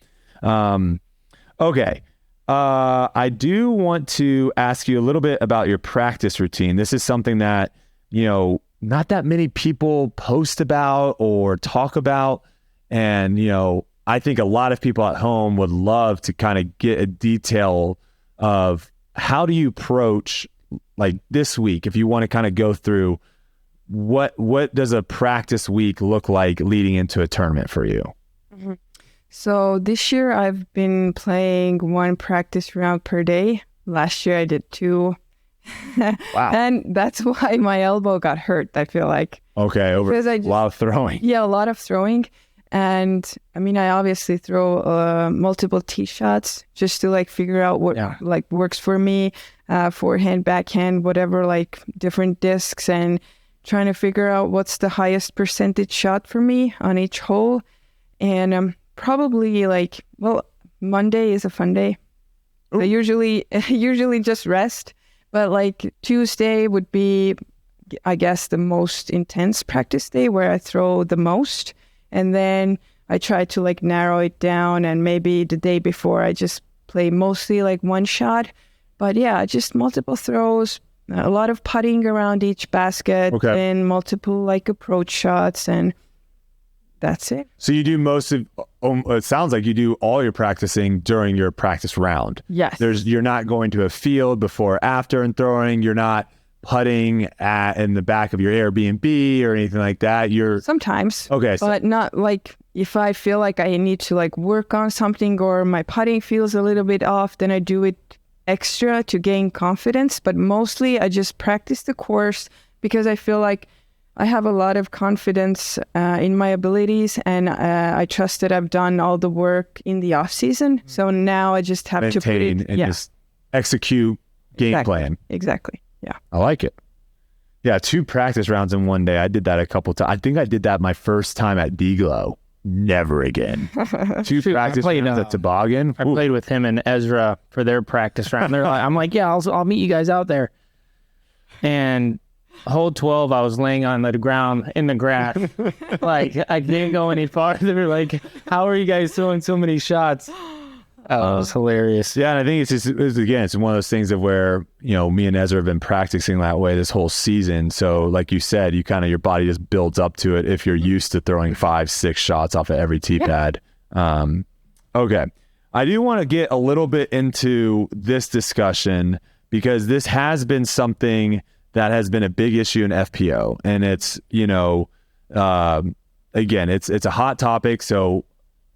okay. I do want to ask you a little bit about your practice routine. This is something that, you know, not that many people post about or talk about. And, you know, I think a lot of people at home would love to kind of get a detail of how do you approach like this week? If you want to kind of go through what does a practice week look like leading into a tournament for you? Mm-hmm. So this year I've been playing 1 practice round per day. Last year I did 2. Wow. And that's why my elbow got hurt, I feel like. Okay, a lot of throwing. Yeah, a lot of throwing. And I mean, I obviously throw multiple tee shots just to like figure out what like works for me, forehand, backhand, whatever, like different discs, and trying to figure out what's the highest percentage shot for me on each hole. And probably like, well, Monday is a fun day. Ooh. I usually just rest, but like Tuesday would be, I guess, the most intense practice day where I throw the most. And then I try to like narrow it down, and maybe the day before I just play mostly like 1 shot. But yeah, just multiple throws, a lot of putting around each basket, and multiple like approach shots, and that's it. So you do most of, it sounds like you do all your practicing during your practice round. Yes. You're not going to a field before or after and throwing. You're not putting in the back of your Airbnb or anything like that. You're sometimes. Okay. But not like if I feel like I need to like work on something or my putting feels a little bit off, then I do it extra to gain confidence. But mostly I just practice the course because I feel like I have a lot of confidence in my abilities, and I trust that I've done all the work in the off season. So now I just have to put it, and just execute game plan. Exactly. Yeah. I like it. Yeah. 2 practice rounds in one day. I did that a couple times. I think I did that my first time at D-Glow. Never again. 2 practice rounds at Toboggan. I played with him and Ezra for their practice round. They're like, I'm like, yeah, I'll meet you guys out there. And hole 12, I was laying on the ground in the grass. Like, I didn't go any farther. Like, how are you guys throwing so many shots? Oh, it was hilarious. Yeah, and I think it's one of those things of where, me and Ezra have been practicing that way this whole season. So like you said, your body just builds up to it if you're used to throwing 5-6 shots off of every tee pad. Okay. I do want to get a little bit into this discussion because this has been something that has been a big issue in FPO. And it's, again, it's a hot topic. So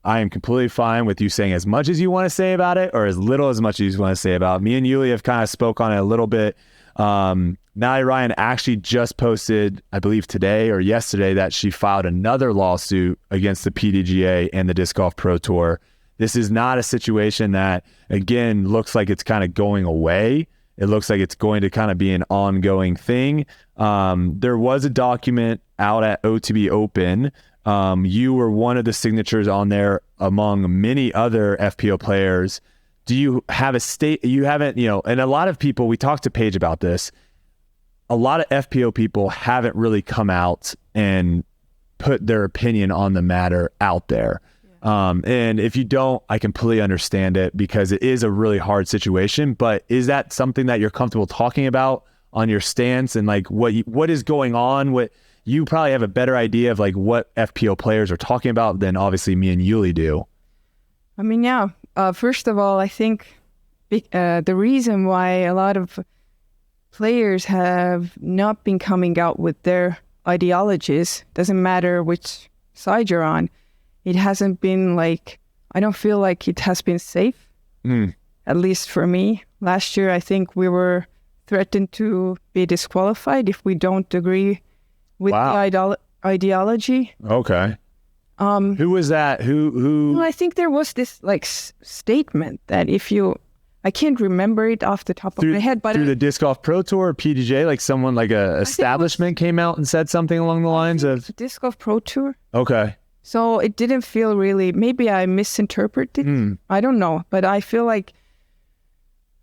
I am completely fine with you saying as much as you want to say about it or as little as much as you want to say about it. Me and Uli have kind of spoke on it a little bit. Natalie Ryan actually just posted, I believe today or yesterday, that she filed another lawsuit against the PDGA and the Disc Golf Pro Tour. This is not a situation that, again, looks like it's kind of going away. It looks like it's going to kind of be an ongoing thing. There was a document out at OTB Open. You were one of the signatures on there among many other FPO players. Do you have you haven't, and a lot of people, we talked to Paige about this. A lot of FPO people haven't really come out and put their opinion on the matter out there. And if you don't, I completely understand it because it is a really hard situation, but is that something that you're comfortable talking about on your stance and like what is going on? You probably have a better idea of like what FPO players are talking about than obviously me and Uli do. I mean, yeah. First of all, I think the reason why a lot of players have not been coming out with their ideologies, doesn't matter which side you're on, it hasn't been like, I don't feel like it has been safe, at least for me. Last year, I think we were threatened to be disqualified if we don't agree with the ideology. Okay. Who was that? Who? Well, I think there was this like statement that if you, I can't remember it off the top of my head, but through the Disc Golf Pro Tour or PDJ, like someone like a establishment came out and said something along the lines of Disc Golf Pro Tour. Okay. So it didn't feel really, maybe I misinterpreted it. I don't know, but I feel like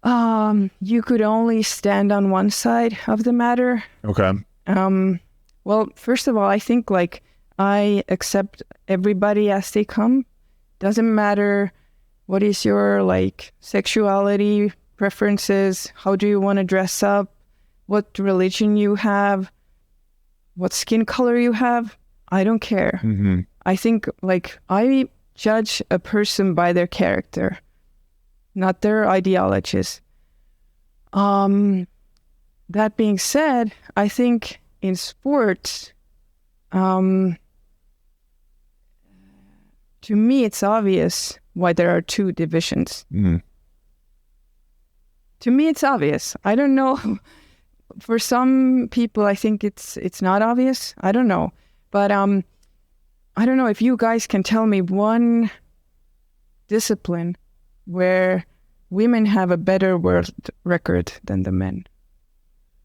you could only stand on one side of the matter. Okay. Well, first of all, I think like I accept everybody as they come. Doesn't matter what is your like sexuality, preferences, how do you want to dress up, what religion you have, what skin color you have. I don't care. Mm-hmm. I think like I judge a person by their character, not their ideologies. That being said, I think in sports, to me, it's obvious why there are two divisions. Mm. To me, it's obvious. I don't know. For some people, I think it's not obvious. I don't know. But I don't know if you guys can tell me one discipline where women have a better world record than the men.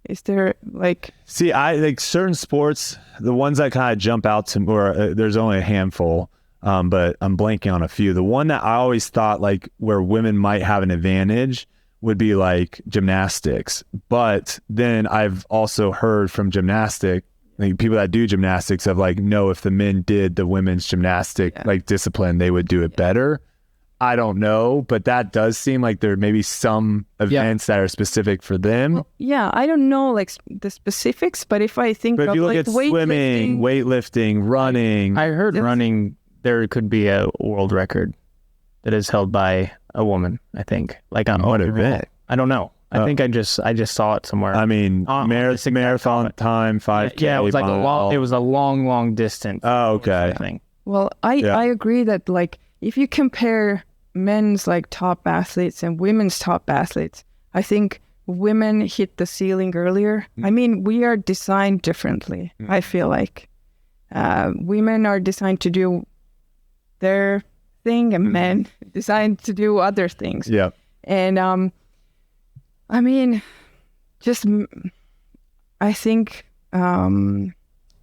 Is there like... See, I like certain sports, the ones that kind of jump out to me, or there's only a handful, but I'm blanking on a few. The one that I always thought like where women might have an advantage would be like gymnastics. But then I've also heard from gymnastics, like people that do gymnastics of like, no, if the men did the women's gymnastic like discipline, they would do it better. I don't know, but that does seem like there may be some events that are specific for them. Well, yeah, I don't know like the specifics, but if I think but if you look like at swimming, weightlifting, running. I heard running, there could be a world record that is held by a woman, I think. Like on what event? I don't know. I think I just saw it somewhere. I mean, marathon time, 5K. Yeah, it was like a long distance. Oh, okay. Thing. Well, I agree that like if you compare men's like top athletes and women's top athletes, I think women hit the ceiling earlier. I mean, we are designed differently. I feel like women are designed to do their thing and men designed to do other things. Yeah. And I mean, just I think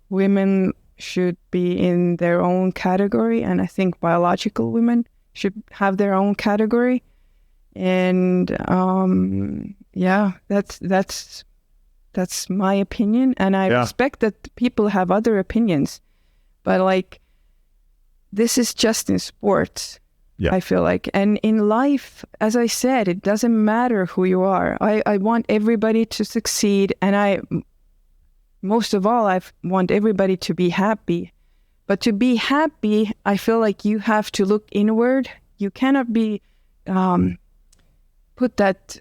women should be in their own category, and I think biological women should have their own category. And that's my opinion, and I respect that people have other opinions, but like this is just in sports. I feel like, and in life, as I said, it doesn't matter who you are. I want everybody to succeed, and most of all, I want everybody to be happy. But to be happy, I feel like you have to look inward. You cannot be put that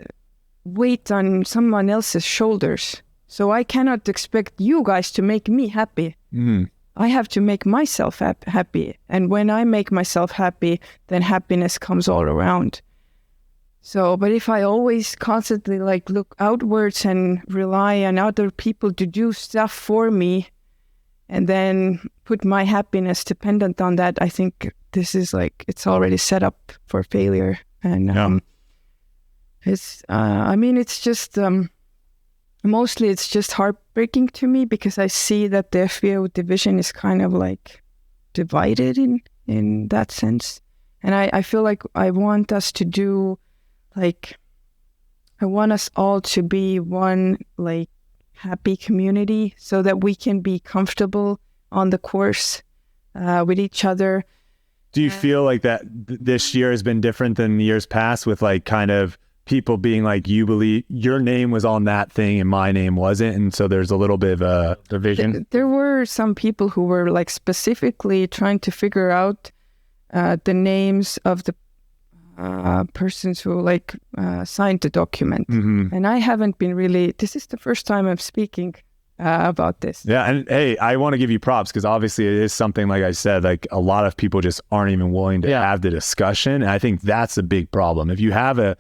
weight on someone else's shoulders. So I cannot expect you guys to make me happy. I have to make myself happy. And when I make myself happy, then happiness comes all around. So, but if I always constantly like look outwards and rely on other people to do stuff for me, and then put my happiness dependent on that, I think this is like, it's already set up for failure. And it's, I mean, it's just, mostly it's just heartbreaking to me because I see that the FBO division is kind of like divided in that sense. And I feel like I want us to do like, I want us all to be one like happy community so that we can be comfortable on the course with each other. Do you feel like that this year has been different than years past with like kind of people being like, you believe your name was on that thing and my name wasn't, and so there's a little bit of a division? There were some people who were like specifically trying to figure out the names of the persons who like signed the document. And I haven't been really, this is the first time I'm speaking about this. Yeah, and hey, I want to give you props because obviously it is something, like I said, like a lot of people just aren't even willing to have the discussion, and I think that's a big problem. If you have an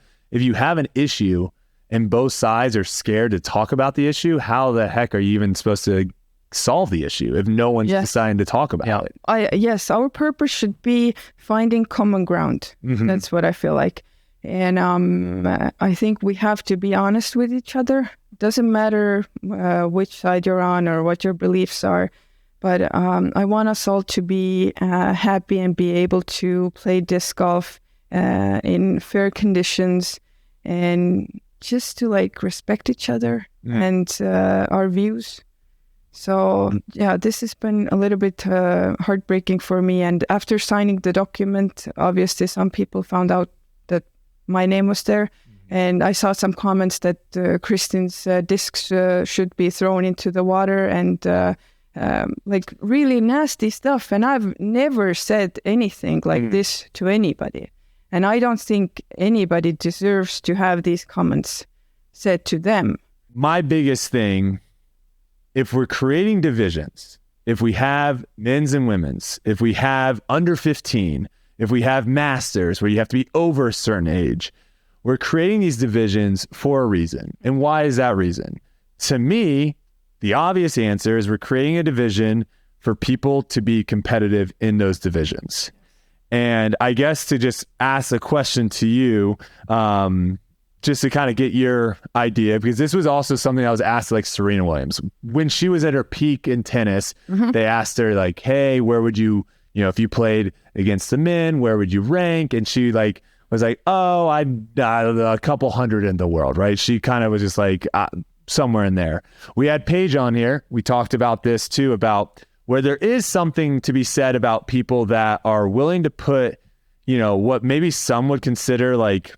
issue and both sides are scared to talk about the issue, how the heck are you even supposed to solve the issue if no one's deciding to talk about it? Yes, our purpose should be finding common ground. That's what I feel like. And I think we have to be honest with each other. Doesn't matter which side you're on or what your beliefs are, but I want us all to be happy and be able to play disc golf in fair conditions, and just to like respect each other and our views. So yeah, this has been a little bit heartbreaking for me. And after signing the document, obviously some people found out that my name was there. And I saw some comments that Kristin's discs should be thrown into the water and like really nasty stuff. And I've never said anything like this to anybody. And I don't think anybody deserves to have these comments. said to them? My biggest thing, if we're creating divisions, if we have men's and women's, if we have under 15, if we have masters where you have to be over a certain age, we're creating these divisions for a reason. And why is that reason? To me, the obvious answer is we're creating a division for people to be competitive in those divisions. And I guess to just ask a question to you, just to kind of get your idea, because this was also something I was asked like Serena Williams. When she was at her peak in tennis, they asked her like, hey, where would you, if you played against the men, where would you rank? And she like was like, oh, I'd a couple hundred in the world, right? She kind of was just like somewhere in there. We had Paige on here. We talked about this too, about where there is something to be said about people that are willing to put, what maybe some would consider like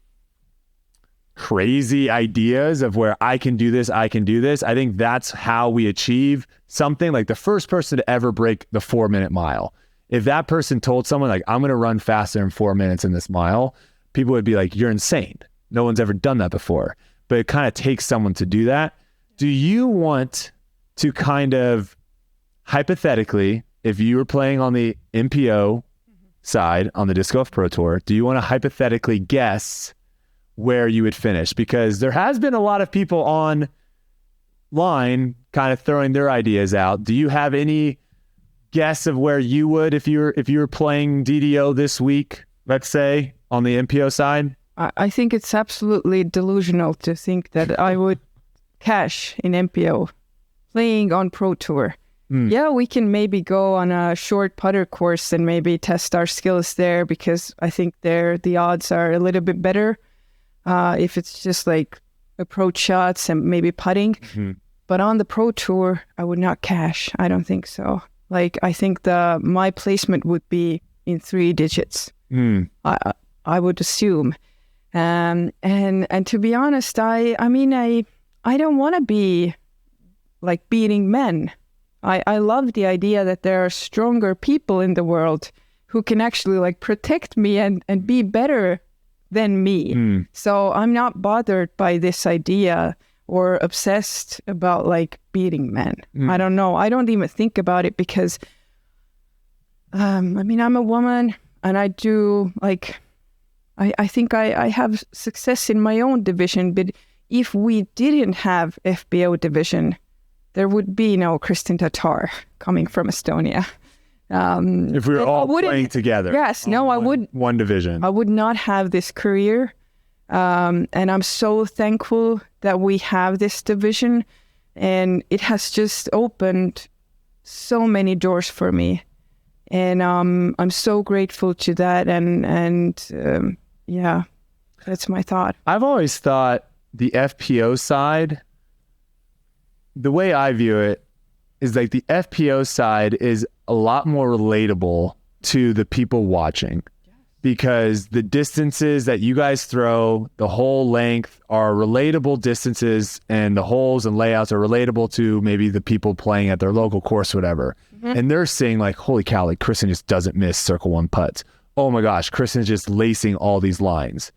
crazy ideas of where I can do this. I think that's how we achieve something. Like the first person to ever break the 4-minute mile. If that person told someone like, I'm going to run faster in 4 minutes in this mile, people would be like, you're insane. No one's ever done that before. But it kind of takes someone to do that. Do you want to kind of hypothetically, if you were playing on the MPO side on the Disc Golf Pro Tour, do you want to hypothetically guess where you would finish? Because there has been a lot of people online kind of throwing their ideas out. Do you have any guess of where you would if you were playing DDO this week, let's say, on the MPO side? I think it's absolutely delusional to think that I would cash in MPO playing on Pro Tour. Yeah, we can maybe go on a short putter course and maybe test our skills there, because I think there the odds are a little bit better if it's just like approach shots and maybe putting. But on the Pro Tour, I would not cash. I don't think so. Like, I think my placement would be in 3 digits. I would assume. And to be honest, I don't want to be like beating men. I love the idea that there are stronger people in the world who can actually like protect me and be better than me. So I'm not bothered by this idea or obsessed about like beating men. I don't know. I don't even think about it because, I'm a woman and I do like, I think I have success in my own division, but if we didn't have FBO division, there would be no Kristin Tattar coming from Estonia. If we were all playing together. Yes, no, I would. One division. I would not have this career. And I'm so thankful that we have this division. And it has just opened so many doors for me. And I'm so grateful to that. And yeah, that's my thought. I've always thought the FPO side, the way I view it is like the FPO side is a lot more relatable to the people watching, because the distances that you guys throw, the whole length are relatable distances, and the holes and layouts are relatable to maybe the people playing at their local course, whatever. And they're saying like, holy cow, like Kristin just doesn't miss circle 1 putts. Oh my gosh, Kristin's just lacing all these lines.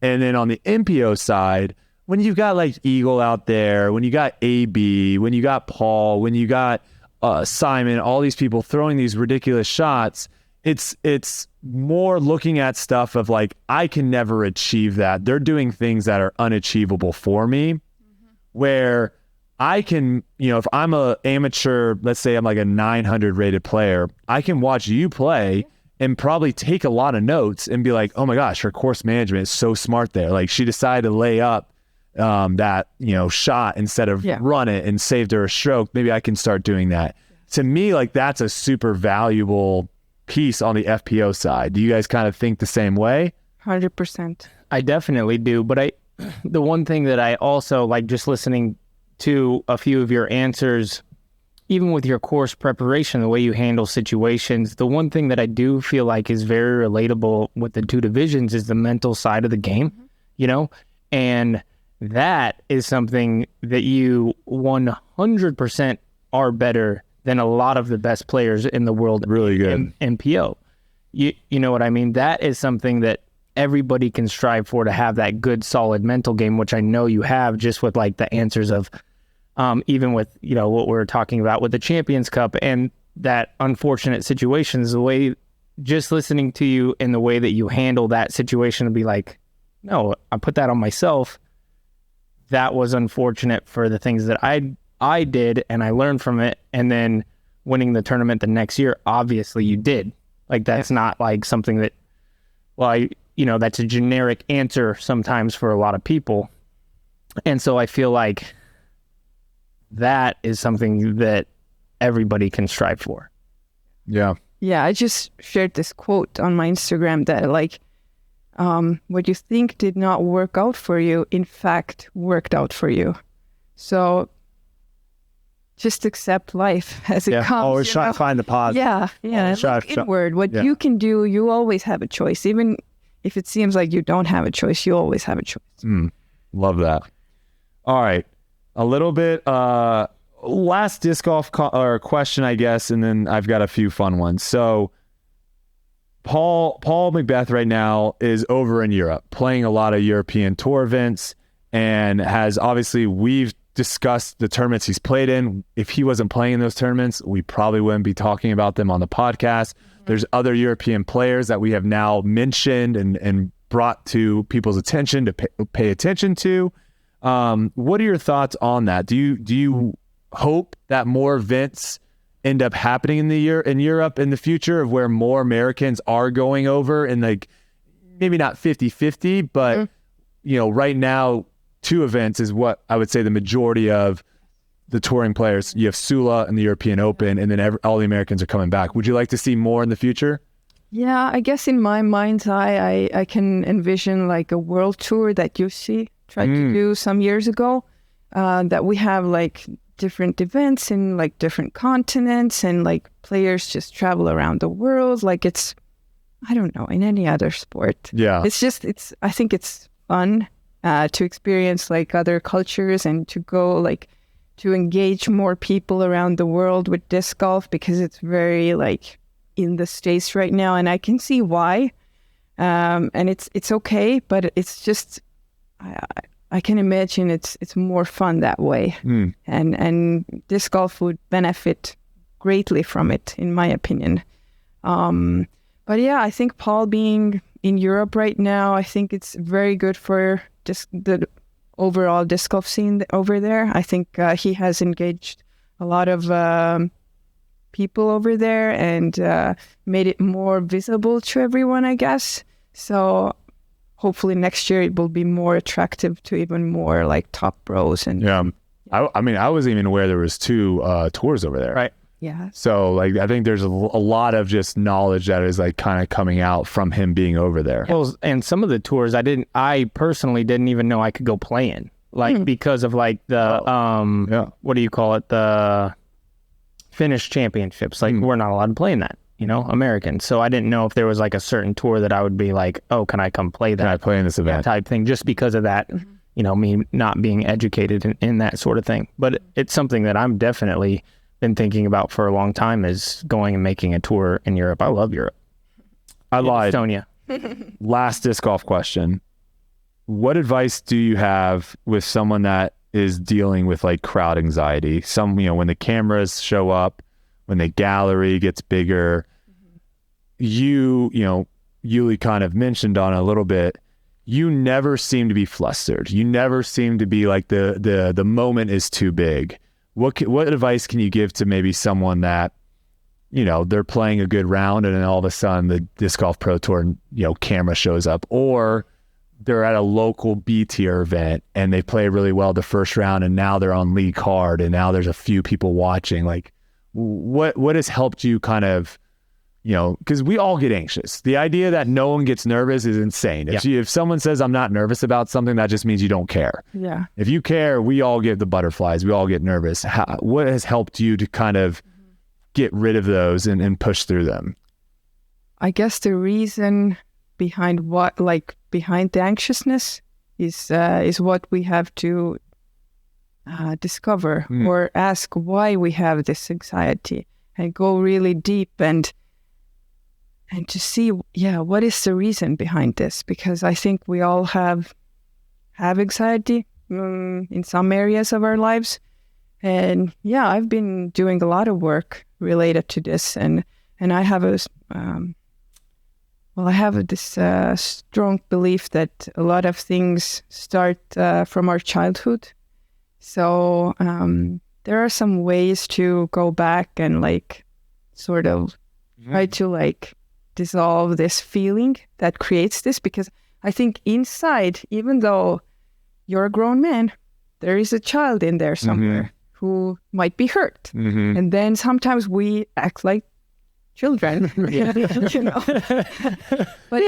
And then on the MPO side, when you've got like Eagle out there, when you got AB, when you got Paul, when you got Simon, all these people throwing these ridiculous shots, it's more looking at stuff of like, I can never achieve that. They're doing things that are unachievable for me, where I can, if I'm a amateur, let's say I'm like a 900 rated player, I can watch you play and probably take a lot of notes and be like, oh my gosh, her course management is so smart there. Like she decided to lay up that shot instead of run it and saved her a stroke. Maybe I can start doing that. To me, like that's a super valuable piece on the FPO side. Do you guys kind of think the same way? 100%. I definitely do. But the one thing that I also like, just listening to a few of your answers, even with your course preparation, the way you handle situations, the one thing that I do feel like is very relatable with the 2 divisions is the mental side of the game, and that is something that you 100% are better than a lot of the best players in the world. Really good. In MPO. You know what I mean? That is something that everybody can strive for, to have that good, solid mental game, which I know you have, just with like the answers of, even with, you know, what we're talking about with the Champions Cup and that unfortunate situations, the way, just listening to you and the way that you handle that situation, to be like, no, I put that on myself. That was unfortunate for the things that I did, and I learned from it. And then winning the tournament the next year, obviously you did. Like, that's not like something that, well, you know, that's a generic answer sometimes for a lot of people. And so I feel like that is something that everybody can strive for. Yeah. Yeah, I just shared this quote on my Instagram that like, what you think did not work out for you, in fact, worked out for you. So just accept life as it comes. Always try to find the positive. Yeah. Look inward. What you can do, you always have a choice. Even if it seems like you don't have a choice, you always have a choice. Love that. All right. A little bit, last disc golf question, I guess, and then I've got a few fun ones. So Paul McBeth right now is over in Europe playing a lot of European tour events, and has, obviously, we've discussed the tournaments he's played in. If he wasn't playing in those tournaments, we probably wouldn't be talking about them on the podcast. There's other European players that we have now mentioned and brought to people's attention to pay attention to. What are your thoughts on that? Do you hope that more events end up happening in Europe in the future, of where more Americans are going over, and like maybe not 50-50, but you know, right now 2 events is what I would say the majority of the touring players. You have Sula and the European Open, and then all the Americans are coming back. Would you like to see more in the future? Yeah, I guess in my mind's eye, I can envision like a world tour that UC tried to do some years ago, that we have like different events in like different continents, and like players just travel around the world. Like it's, I don't know, in any other sport. Yeah. I think it's fun to experience like other cultures, and to go like to engage more people around the world with disc golf, because it's very like in the States right now, and I can see why. And it's okay, but it's just, I can imagine it's more fun that way. And disc golf would benefit greatly from it, in my opinion. But yeah, I think Paul being in Europe right now, I think it's very good for just the overall disc golf scene over there. I think he has engaged a lot of people over there, and made it more visible to everyone, I guess. So hopefully next year it will be more attractive to even more like top pros. And I mean, I wasn't even aware there was 2 tours over there. Right. Yeah. So like, I think there's a lot of just knowledge that is like kind of coming out from him being over there. Well, and some of the tours I personally didn't even know I could go play in, like because of like the what do you call it, the Finnish championships. Like we're not allowed to play in that, you know, American. So I didn't know if there was like a certain tour that I would be like, oh, can I come play that? Can I play in this event? Type thing, just because of that, you know, me not being educated in that sort of thing. But it's something that I'm definitely been thinking about for a long time, is going and making a tour in Europe. I love Europe. I lied. Estonia. Last disc golf question. What advice do you have with someone that is dealing with like crowd anxiety? Some, you know, when the cameras show up, when the gallery gets bigger, you know, Uli kind of mentioned on a little bit, you never seem to be flustered. You never seem to be like the moment is too big. What advice can you give to maybe someone that, you know, they're playing a good round and then all of a sudden the Disc Golf Pro Tour, you know, camera shows up, or they're at a local B tier event and they play really well the first round and now they're on lead card and now there's a few people watching? Like, what has helped you kind of, you know, because we all get anxious. The idea that no one gets nervous is insane. If someone says I'm not nervous about something, that just means you don't care. Yeah. If you care, we all get the butterflies. We all get nervous. What has helped you to kind of get rid of those and push through them? I guess the reason behind behind the anxiousness is what we have to discover or ask why we have this anxiety, and go really deep and and to see, what is the reason behind this? Because I think we all have anxiety in some areas of our lives. And I've been doing a lot of work related to this. And I have this strong belief that a lot of things start from our childhood. So there are some ways to go back and like sort of try to like dissolve this feeling that creates this, because I think inside, even though you're a grown man, there is a child in there somewhere who might be hurt. And then sometimes we act like children, you know. But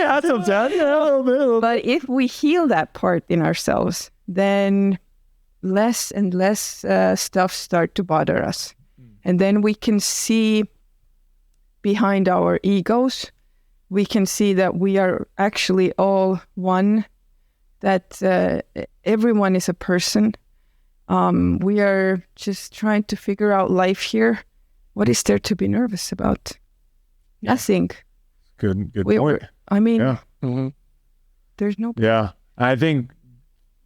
but if we heal that part in ourselves, then less and less stuff start to bother us. And then we can see behind our egos, we can see that we are actually all one, that everyone is a person. We are just trying to figure out life here. What is there to be nervous about? Nothing. Good point. I mean, there's no... Yeah. I think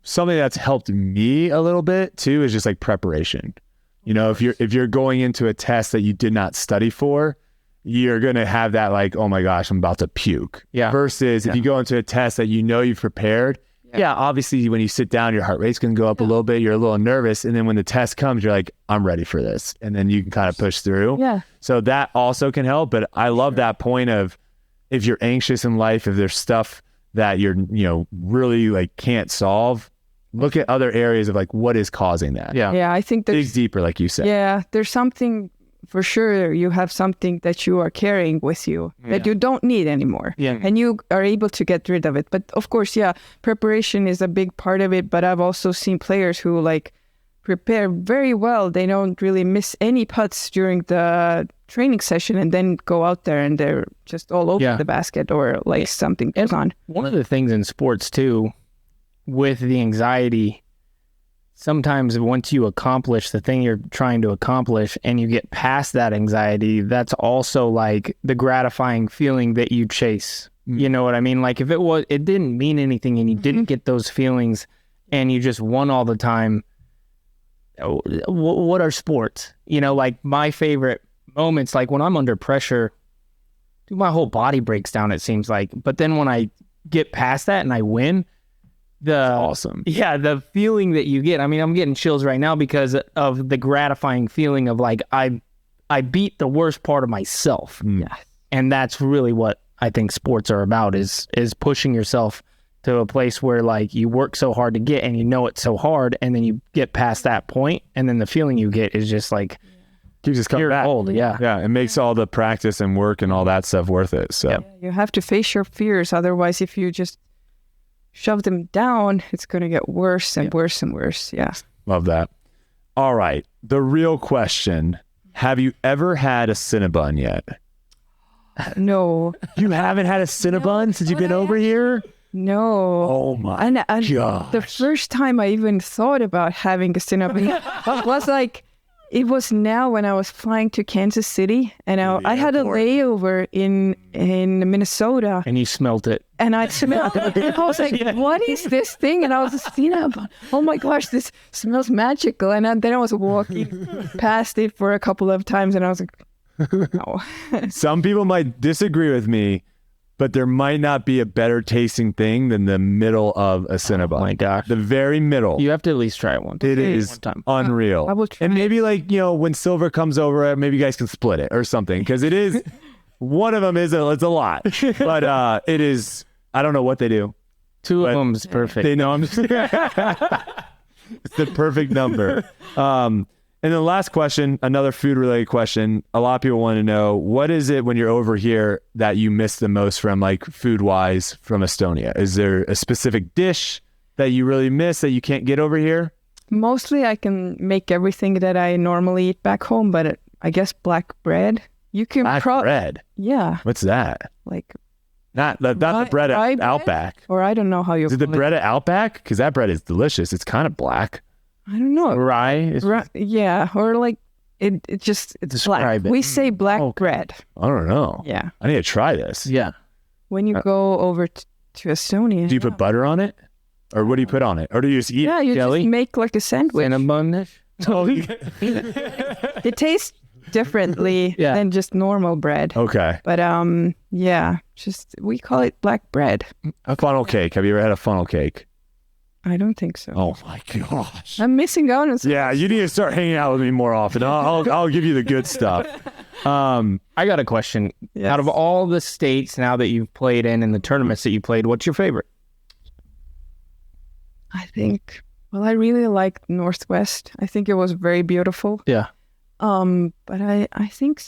something that's helped me a little bit too is just like preparation. You know, if you're going into a test that you did not study for, you're going to have that like, oh my gosh, I'm about to puke. Yeah. Versus if you go into a test that you know you've prepared, obviously when you sit down, your heart rate's going to go up a little bit. You're a little nervous. And then when the test comes, you're like, I'm ready for this. And then you can kind of push through. Yeah. So that also can help. But I love that point of, if you're anxious in life, if there's stuff that you're, really like can't solve, look at other areas of like, what is causing that? Yeah. Yeah. I think dig deeper, like you said. Yeah. There's something for sure. You have something that you are carrying with you that you don't need anymore. Yeah. And you are able to get rid of it. But of course, preparation is a big part of it. But I've also seen players who like prepare very well. They don't really miss any putts during the training session and then go out there and they're just all over the basket or like something goes on. One of the things in sports too, with the anxiety, sometimes once you accomplish the thing you're trying to accomplish and you get past that anxiety, that's also like the gratifying feeling that you chase. You know what I mean? Like if it didn't mean anything and you didn't get those feelings and you just won all the time, what are sports? Like my favorite moments, like when I'm under pressure, my whole body breaks down, it seems like. But then when I get past that and I win, that's awesome. Yeah, the feeling that you get. I mean, I'm getting chills right now because of the gratifying feeling of like I beat the worst part of myself. Yeah. And that's really what I think sports are about, is pushing yourself to a place where like you work so hard to get and you know it's so hard, and then you get past that point and then the feeling you get is just like keeps us coming back. Yeah. It makes all the practice and work and all that stuff worth it. So you have to face your fears. Otherwise, if you just shove them down, it's going to get worse and worse and worse. Yeah. Love that. All right. The real question. Have you ever had a Cinnabon yet? No. You haven't had a Cinnabon since you've been over here? No. Oh my gosh. The first time I even thought about having a Cinnabon was like, it was now when I was flying to Kansas City, and I had a layover in Minnesota. And you smelt it. And I smelled it. And I was like, what is this thing? And I was oh my gosh, this smells magical. And then I was walking past it for a couple of times, and I was like, no. Some people might disagree with me, but there might not be a better tasting thing than the middle of a Cinnabon. Oh my gosh. The very middle. You have to at least try it once. It is unreal. I will try. And maybe like, when Silver comes over, maybe you guys can split it or something. Because it is, one of them it's a lot. But it is, I don't know what they do. Two of them is perfect. They know it's the perfect number. And the last question, another food-related question. A lot of people want to know, what is it when you're over here that you miss the most from, like, food-wise from Estonia? Is there a specific dish that you really miss that you can't get over here? Mostly I can make everything that I normally eat back home, but I guess black bread. You can Black bread? Yeah. What's that? Like... Not the bread at Outback. Or I don't know how you... Is it the bread at Outback? Because that bread is delicious. It's kind of black. I don't know. Rye? Yeah, or like It's Describe black. it. We say black bread. I don't know. Yeah. I need to try this. Yeah. When you go over to Estonia. Do you put butter on it? Or what do you put on it? Or do you just eat you jelly? just make like a sandwich. Cinnamon. It tastes differently than just normal bread. Okay. But we call it black bread. A funnel cake. Have you ever had a funnel cake? I don't think so. Oh my gosh. I'm missing out on something. Yeah, you need to start hanging out with me more often. I'll give you the good stuff. I got a question. Yes. Out of all the states now that you've played in the tournaments that you played, what's your favorite? I think, I really liked Northwest. I think it was very beautiful. Yeah. But I think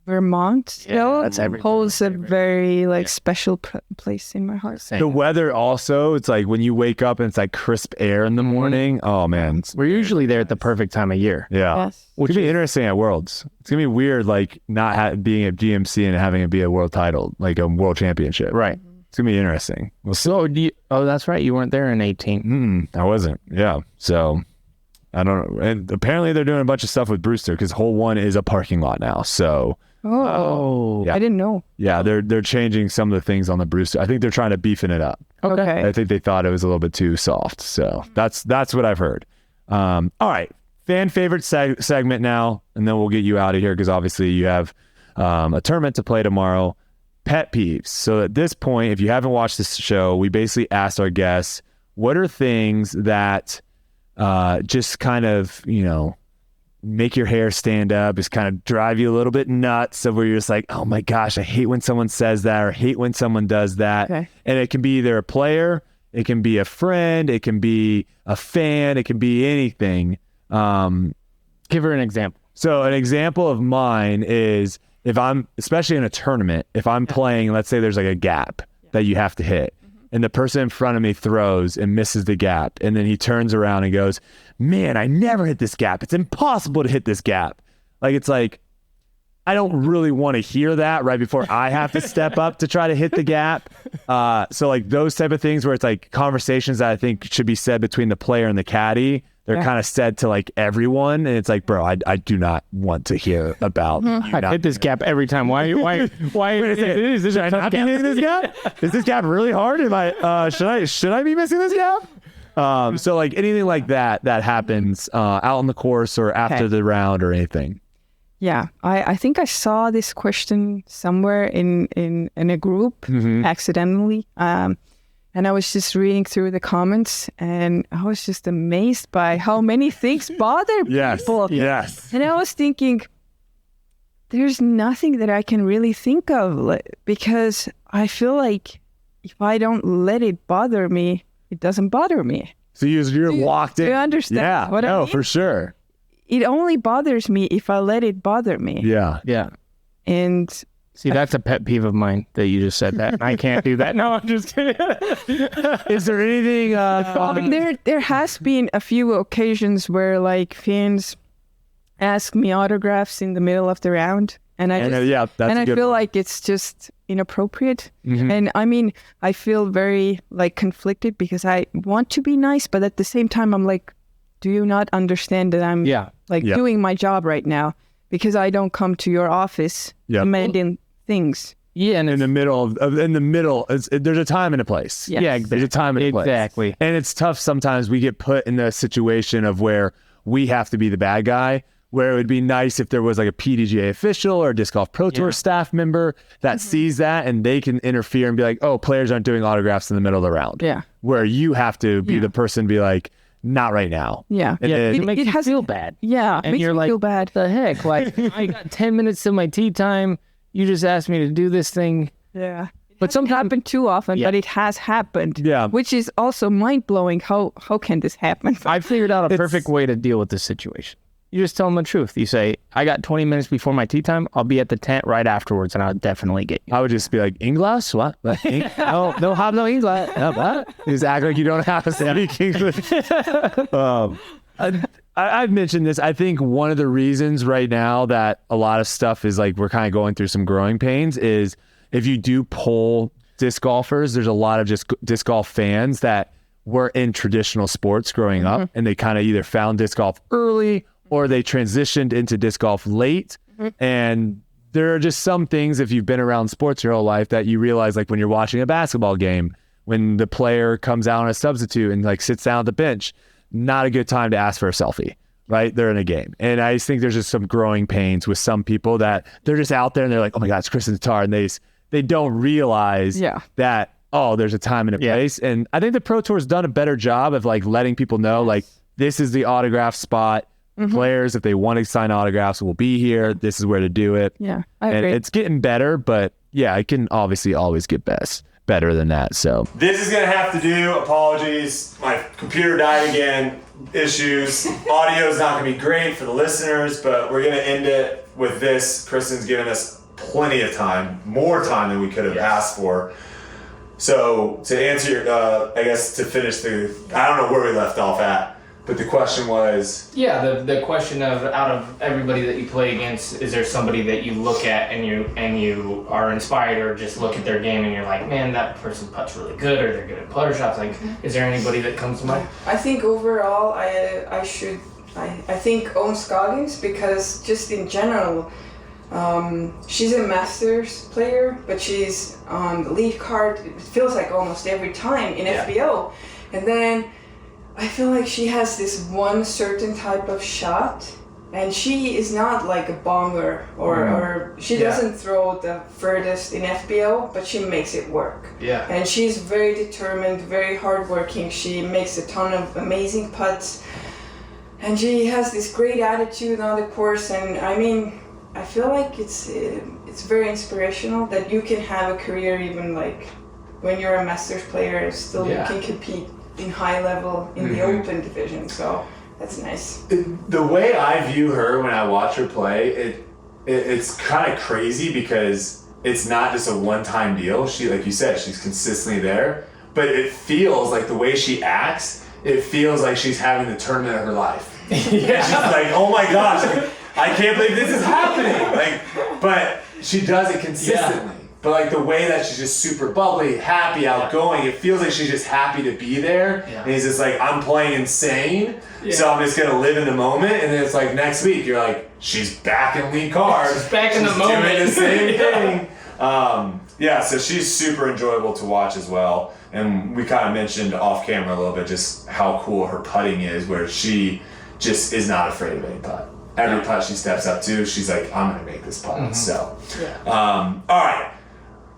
Vermont still holds a very special place in my heart. Same. The weather also, it's like when you wake up and it's like crisp air in the morning. Oh man. We're usually there at the perfect time of year. Yeah. Yes. Which is interesting at Worlds. It's going to be weird like not being at GMC and having it be a world title, like a world championship. Right. It's going to be interesting. We'll see. So, that's right. You weren't there in 18. I wasn't. Yeah. So, I don't know. And apparently they're doing a bunch of stuff with Brewster because Hole 1 is a parking lot now. So, yeah. I didn't know. Yeah, they're changing some of the things on the Brewster. I think they're trying to beefen it up. Okay. I think they thought it was a little bit too soft. So, that's what I've heard. All right. Fan favorite segment now, and then we'll get you out of here because obviously you have a tournament to play tomorrow. Pet peeves. So at this point, if you haven't watched this show, we basically asked our guests, what are things that just kind of, make your hair stand up, just kind of drive you a little bit nuts, so where you're just like, oh my gosh, I hate when someone says that or hate when someone does that. Okay. And it can be either a player, it can be a friend, it can be a fan, it can be anything. Give her an example. So an example of mine is if I'm, especially in a tournament, if I'm playing, let's say there's like a gap that you have to hit, and the person in front of me throws and misses the gap, and then he turns around and goes, man, I never hit this gap. It's impossible to hit this gap. It's like, I don't really want to hear that right before I have to step up to try to hit the gap. So like those type of things where it's like conversations that I think should be said between the player and the caddy, they're kind of said to like everyone, and it's like, bro, I do not want to hear about. I hit this gap every time. Why is this should I not be hitting this gap? Is this gap really hard? Am I should I be missing this gap? So like anything like that happens out on the course or after the round or anything. Yeah, I think I saw this question somewhere in a group accidentally. And I was just reading through the comments, and I was just amazed by how many things bother people. Yes. And I was thinking, there's nothing that I can really think of, because I feel like if I don't let it bother me, it doesn't bother me. So you're locked in. Do you understand what I mean? For sure. It only bothers me if I let it bother me. Yeah. Yeah. And see, that's a pet peeve of mine that you just said that. I can't do that. No, I'm just kidding. Is there anything? There has been a few occasions where like fans ask me autographs in the middle of the round, and I feel like it's just inappropriate. And I mean, I feel very like conflicted because I want to be nice, but at the same time, I'm like, do you not understand that I'm doing my job right now? Because I don't come to your office demanding things. Yeah, and in the middle, there's a time and a place. Yes. Yeah, there's a time and a place. Exactly. And it's tough sometimes. We get put in the situation of where we have to be the bad guy, where it would be nice if there was like a PDGA official or a Disc Golf Pro Tour staff member that sees that and they can interfere and be like, oh, players aren't doing autographs in the middle of the round. Yeah. Where you have to be the person be like, not right now. Yeah. It makes you feel bad. Yeah. And you're like, feel bad. The heck? Like, I got 10 minutes to my tea time. You just asked me to do this thing. Yeah. But sometimes happened too often, but it has happened. Yeah. Which is also mind-blowing. How can this happen? I figured out a perfect way to deal with this situation. You just tell them the truth. You say, I got 20 minutes before my tea time. I'll be at the tent right afterwards, and I'll definitely get you. I would just be like, English? What? No have no English. What? Just act like you don't have to speak English. I've mentioned this. I think one of the reasons right now that a lot of stuff is like we're kind of going through some growing pains is if you do poll disc golfers, there's a lot of just disc golf fans that were in traditional sports growing up, and they kind of either found disc golf early or they transitioned into disc golf late. And there are just some things, if you've been around sports your whole life, that you realize, like when you're watching a basketball game, when the player comes out on a substitute and like sits down at the bench, not a good time to ask for a selfie, right? They're in a game. And I just think there's just some growing pains with some people that they're just out there and they're like, oh my God, it's Kristin Tattar. And they don't realize that, oh, there's a time and a place. And I think the Pro Tour's done a better job of like letting people know, like, this is the autograph spot. Players, if they want to sign autographs, will be here. This is where to do it. Yeah, I agree. And it's getting better, but yeah, it can obviously always get better than that. So this is gonna have to do. Apologies, my computer died again. Issues. Audio is not gonna be great for the listeners, but we're gonna end it with this. Kristin's given us plenty of time, more time than we could have asked for. So to answer your, I guess to finish I don't know where we left off at. But the question was... Yeah, the question of, out of everybody that you play against, is there somebody that you look at and you are inspired, or just look at their game and you're like, man, that person putts really good, or they're good at putter shots? Like, is there anybody that comes to mind? I think overall, I think Owen Scoggins, because just in general, she's a Masters player, but she's on the lead card, it feels like almost every time in FBO. And then I feel like she has this one certain type of shot, and she is not like a bomber or she doesn't throw the furthest in FBO, but she makes it work. Yeah. And she's very determined, very hardworking. She makes a ton of amazing putts, and she has this great attitude on the course. And I mean, I feel like it's very inspirational that you can have a career even like when you're a Masters player and still you can compete in high level in the open division, so that's nice. The way I view her when I watch her play, it's kind of crazy because it's not just a one-time deal. She, like you said, she's consistently there, but it feels like the way she acts, it feels like she's having the tournament of her life. She's like, oh my gosh, I can't believe this is happening. Like, but she does it consistently. But like the way that she's just super bubbly, happy, outgoing, it feels like she's just happy to be there. And he's just like, I'm playing insane, so I'm just gonna live in the moment. And then it's like next week, you're like, she's back in lead cards. She's back in the moment. Doing the same thing. So she's super enjoyable to watch as well. And we kind of mentioned off camera a little bit just how cool her putting is, where she just is not afraid of any putt. Every putt she steps up to, she's like, I'm gonna make this putt. So, all right.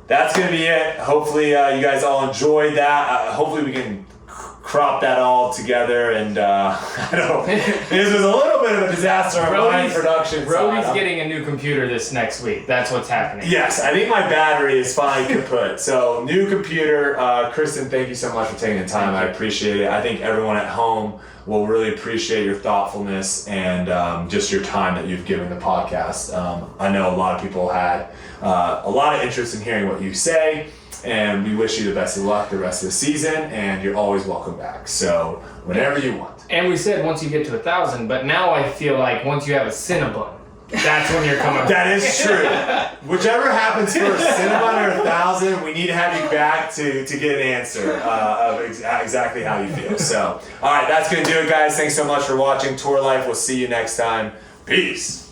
That's going to be it. Hopefully you guys all enjoyed that. Hopefully we can crop that all together. And I don't know. This was a little bit of a disaster on my production. Brodie's getting a new computer this next week. That's what's happening. Yes, I think my battery is finally kaput. So new computer. Kristin, thank you so much for taking the time. I appreciate it. I think everyone at home will really appreciate your thoughtfulness and just your time that you've given the podcast. I know a lot of people had a lot of interest in hearing what you say, and we wish you the best of luck the rest of the season, and you're always welcome back. So whenever you want. And we said once you get to 1,000, but now I feel like once you have a Cinnabon, that's when you're coming back. That is true. Whichever happens first, Cinnabon or 1,000, we need to have you back to get an answer of exactly how you feel. So, all right, that's going to do it, guys. Thanks so much for watching Tour Life. We'll see you next time. Peace.